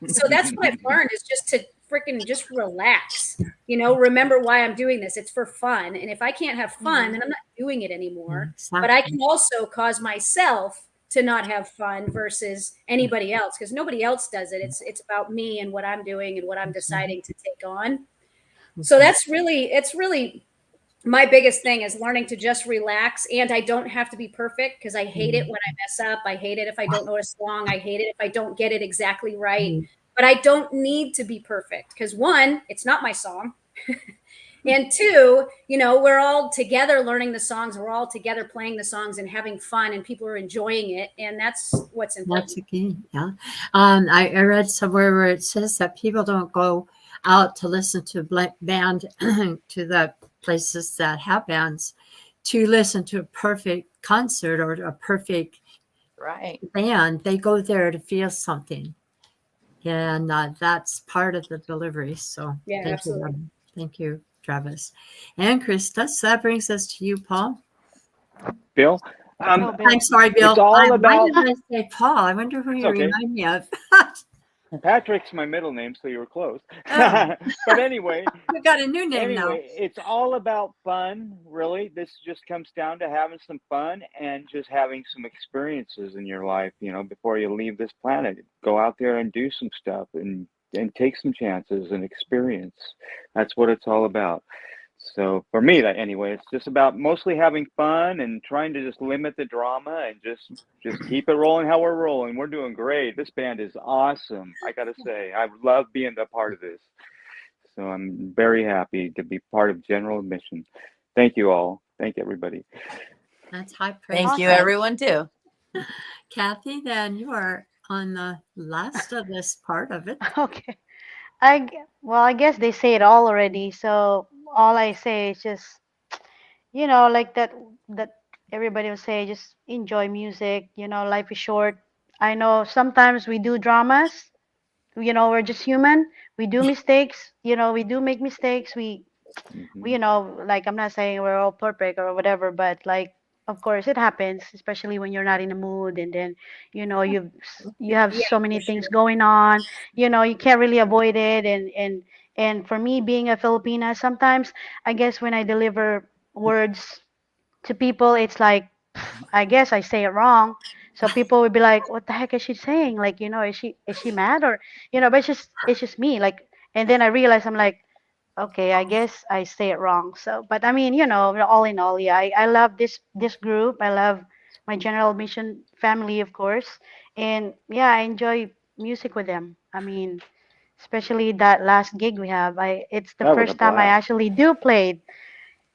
so that's what I've learned is just to freaking just relax. You know, remember why I'm doing this. It's for fun. And if I can't have fun, then I'm not doing it anymore. Exactly. But I can also cause myself to not have fun versus anybody else because nobody else does it. It's about me and what I'm doing and what I'm deciding to take on. So it's really my biggest thing is learning to just relax, and I don't have to be perfect because I hate it when I mess up. I hate it if I don't know a song. I hate it if I don't get it exactly right. But I don't need to be perfect because one, it's not my song. And two, you know, we're all together learning the songs. We're all together playing the songs and having fun, and people are enjoying it. And that's what's important. That's a key. Yeah. I read somewhere where it says that people don't go out to listen to band to the places that have bands to listen to a perfect concert or a perfect Right. band. They go there to feel something. And that's part of the delivery. So Yeah, thank absolutely. you, Robin. Thank you, Travis. And Krista, so that brings us to you, Paul. Bill, Oh, Bill. I'm sorry, Bill. It's all Why about- did I say Paul? I wonder who It's you okay. remind me of. Patrick's my middle name, so you were close. Oh. But anyway, We got a new name now. it's all about fun, really. This just comes down to having some fun and just having some experiences in your life, you know, before you leave this planet. Go out there and do some stuff and take some chances and experience. That's what it's all about. So for me, that anyway, it's just about mostly having fun and trying to just limit the drama and just keep it rolling how we're rolling. We're doing great. This band is awesome. I gotta say, I love being a part of this. So I'm very happy to be part of General Admission. Thank you all. Thank everybody. That's high praise. Thank you, Awesome. everyone, too. Kathy, then you are on the last of this part of it. Okay. Well, I guess they say it all already. So all I say is just, you know, like that everybody will say, just enjoy music. You know, life is short. I know sometimes we do dramas. You know, we're just human. We do mistakes. You know, we do make mistakes. We, you know, like I'm not saying we're all perfect or whatever, but like, of course, it happens, especially when you're not in the mood, and then, you know, you have Yeah, so many for things sure. going on. You know, you can't really avoid it, and for me, being a Filipina, sometimes I guess when I deliver words to people, it's like, I guess I say it wrong. So people would be like, "What the heck is she saying? Like, you know, is she mad or, you know?" But it's just me. Like, and then I realize I'm like, okay, I guess I say it wrong. So, but I mean, you know, all in all, yeah, I love this group. I love my General Mission family, of course, and yeah, I enjoy music with them. I mean, especially that last gig we have. It's the That was a first time I blast. actually do played.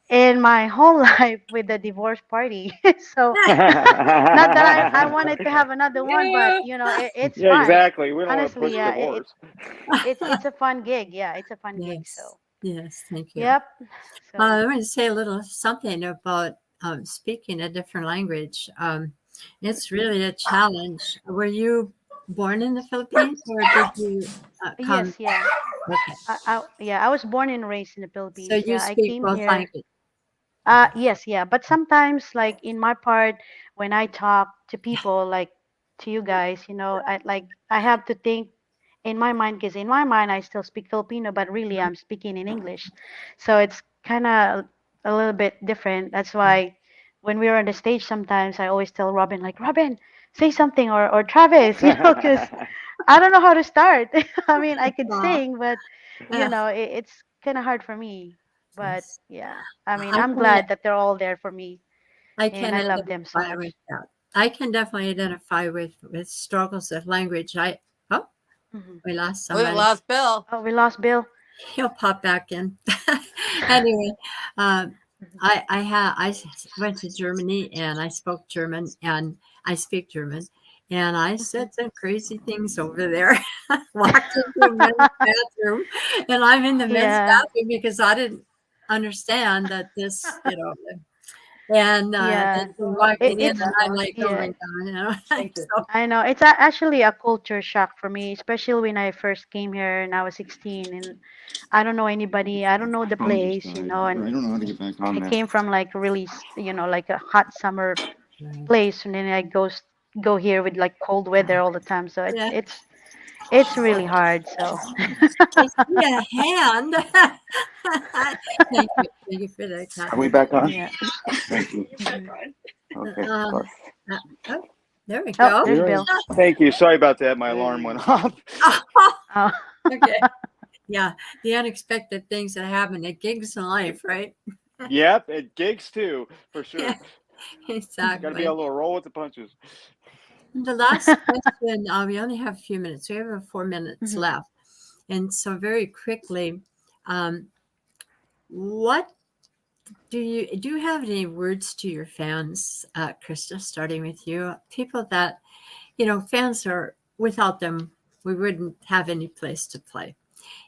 in my whole life with the divorce party. So not that I wanted to have another one, but Yeah. it's Yeah, fun. exactly. We don't want to Honestly, push yeah, divorce. it's a fun gig. Yeah, it's a fun gig. Yes. So Yes. Thank you. yep. So I want to say a little something about speaking a different language. It's really a challenge. Were you born in the Philippines or did you come? yes, yeah. Okay. I was born and raised in the So Philippines. you Yeah, I speak came both here. languages. Yes, yeah. But sometimes, like in my part, when I talk to people, like to you guys, I have to think in my mind, because in my mind I still speak Filipino, but really I'm speaking in English. So it's kind of a little bit different. That's why when we were on the stage, sometimes I always tell Robin, like, Robin, say something, or Travis, because I don't know how to start. I mean, I could Uh, sing, but uh, it's kind of hard for me. But yes. yeah, I mean, I I'm can glad that they're all there for me, I and can I love them so identify with much. that. I can definitely identify with struggles of language. Oh, Hmm. we lost We somebody. lost Bill. Oh, we lost Bill. He'll pop back in. Anyway, um, Mhm. went to Germany and I spoke German and I speak German and I Mhm. said some crazy things over there. Walked into a men's bathroom and I'm in the men's Yeah, bathroom because I didn't understand that and they yeah. were walking in It's and I'm like, oh my yeah. god, Thank you. so I know it's actually a culture shock for me, especially when I first came here and I was 16 and I don't know anybody, I don't know the Phone just place, died. I and don't know how to get back on I there. came from like really, like a hot summer place, and then go here with like cold weather all the time. So yeah. it's really hard. So I see a hand. Thank you for that, Are we Catherine. back on? yeah. Thank you. Hmm. Okay. Um, oh, there we Oh, go. there's You're right. Bill. Thank you. Sorry about that. My alarm went off. Oh, Okay. Yeah, the unexpected things that happen at gigs in life, right? Yep, it gigs too, for sure. Yeah, Got to be exactly. able to roll with the punches. The last question, we only have a few minutes. We have 4 minutes mhm. left. And so, very quickly, um, what do you have any words to your fans, Krista, starting with you? People that, fans are, without them, we wouldn't have any place to play.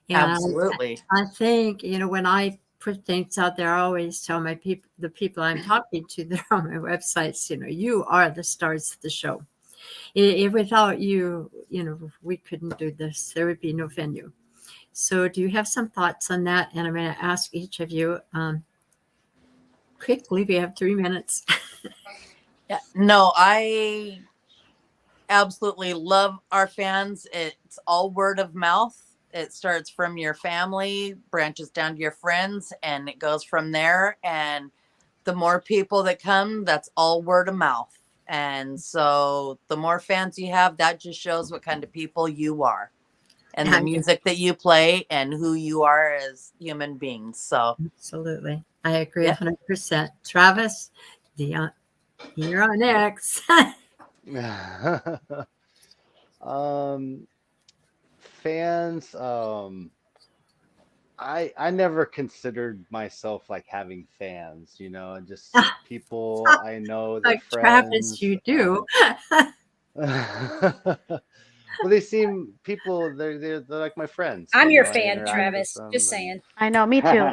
And Absolutely. I think, when I put things out there, I always tell the people I'm talking to, they're on my websites, you are the stars of the show. Without you, we couldn't do this. There would be no venue. So do you have some thoughts on that? And I'm going to ask each of you quickly. We have 3 minutes. Yeah. No, I absolutely love our fans. It's all word of mouth. It starts from your family, branches down to your friends, and it goes from there. And the more people that come, that's all word of mouth. And so the more fans you have, that just shows what kind of people you are and the music that you play and who you are as human beings. So, Absolutely. I agree yeah. 100%. Travis, you're on X. um, fans. I never considered myself like having fans. Just people I know, they're Like Travis, friends. you do. Well, they seem people. They're like my friends. I'm your I fan, interact with Travis. Just them, saying. I know, me too.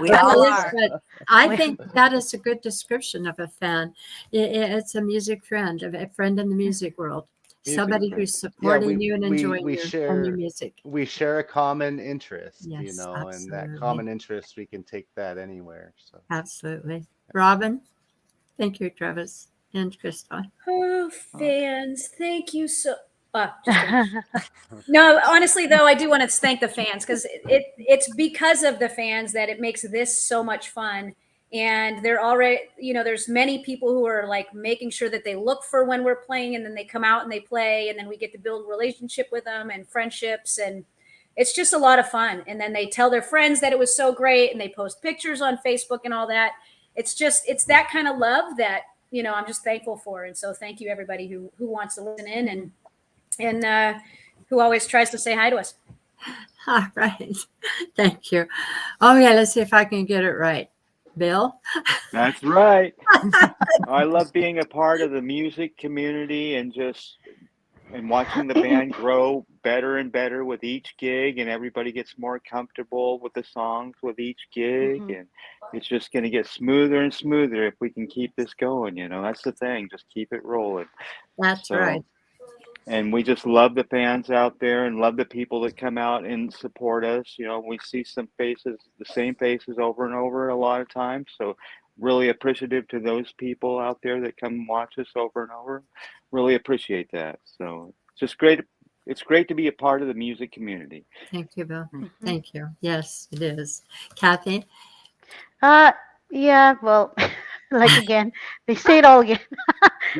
We all It is, are. but I We- think that is a good description of a fan. It's a music friend, a friend in the music world, Music somebody friend. who's Yeah, supporting you and enjoying your share music. we share a common interest, Yes, and that absolutely. common interest we can take that anywhere. So Absolutely. Robin, thank you, Travis and Krista. Oh, fans, thank you so. Just kidding. No, honestly though, I do want to thank the fans because it's because of the fans that it makes this so much fun. And they're already, there's many people who are like making sure that they look for when we're playing, and then they come out and they play, and then we get to build relationship with them and friendships, and it's just a lot of fun. And then they tell their friends that it was so great, and they post pictures on Facebook and all that. It's that kind of love that I'm just thankful for. And so thank you everybody who wants to listen in and who always tries to say hi to us. All right. Thank you. Okay, let's see if I can get it right. Bill. That's right. I love being a part of the music community and watching the band grow better and better with each gig, and everybody gets more comfortable with the songs with each gig, Mhm. and it's just going to get smoother and smoother if we can keep this going. That's the thing. Just keep it rolling. That's right. So, and we just love the fans out there and love the people that come out and support us. We see some faces, the same faces over and over a lot of times. So really appreciative to those people out there that come and watch us over and over. Really appreciate that. So it's just great. It's great to be a part of the music community. Thank you, Bill. Mhm. Thank you. Yes, it is. Kathy? Uh, yeah, well, like again, they say it all again.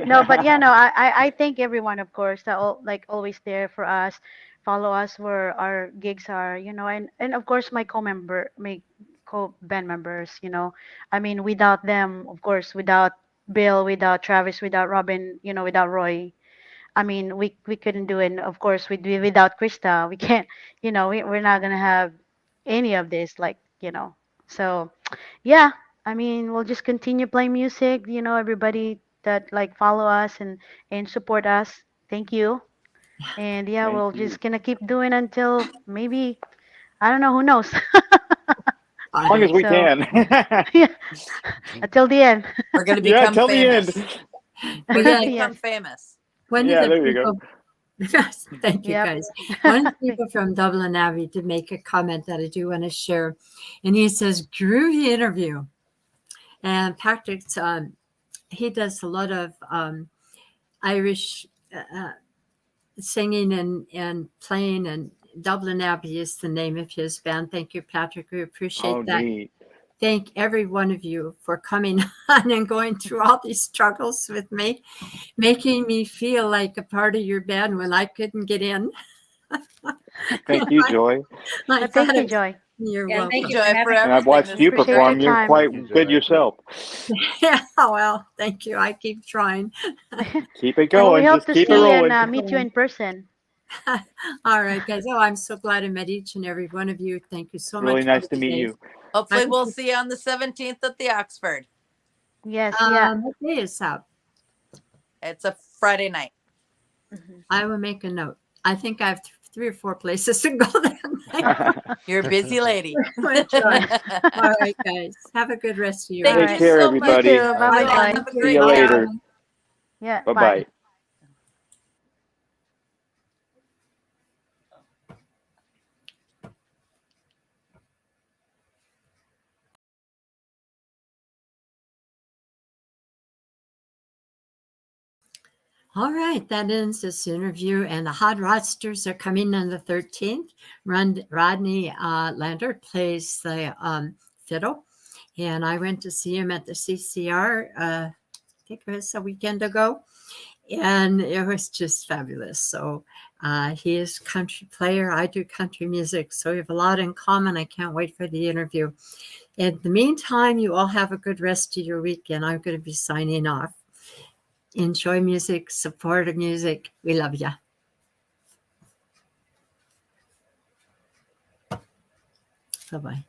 No, but yeah, no, I thank everyone, of course, that like always there for us, follow us where our gigs are, and of course my co-band members, I mean, without them, of course, without Bill, without Travis, without Robin, without Roy, I mean, we couldn't do it. And of course, without Krista, we can't, we're not gonna have any of this, like, so yeah, I mean, we'll just continue playing music, everybody that like follow us and support us. Thank you. And yeah, Thank we'll you. just gonna keep doing until maybe I don't know, who knows. As long as we So can. yeah, until the end. We're going to Yeah, become till the end. famous. We're going to Yes. become famous. One of Yeah, the there you go. people, yes, thank you Yep. guys. One of the people from Dublin Abbey did make a comment that I do want to share. And he says, groovy interview. And Patrick's, he does a lot of Irish singing and playing, and Dublin Abbey is the name of his band. Thank you, Patrick. We appreciate Oh, that. neat. Thank every one of you for coming on and going through all these struggles with me, making me feel like a part of your band when I couldn't get in. Thank you, Joy. My Thank you, God, Joy. you're Yeah, welcome. thank you Joy, for for having And I've everything watched this you Appreciate week. your perform. You're time. quite Thank you, good Joy. yourself. Yeah, well, thank you. I keep trying. Keep it And we going. hope Just to keep it see rolling. and meet you in person. All right, guys. Oh, I'm so glad I met each and every one of you. Thank you so Really much. nice for to meet today. you. Hopefully, I'm- we'll see you on the 17th at the Oxford. Yes, yeah. What day is that? It's a Friday night. Mhm. I will make a note. I think I have 3 or 4 places to go that night. You're a busy lady. We'll try. All right, guys. Have a good rest of your Thank week. Take you care, so everybody. You much. too. Bye-bye, Y'all Joy. have a See great you day. later. Yeah, Bye bye. bye. All right, that ends this interview. And the Hot Rodsters are coming on the 13th. Rodney Lander plays the fiddle. And I went to see him at the CCR, I think it was a weekend ago. And it was just fabulous. So he is a country player. I do country music. So we have a lot in common. I can't wait for the interview. In the meantime, you all have a good rest of your week. And I'm going to be signing off. Enjoy music, support music. We love you. Bye-bye.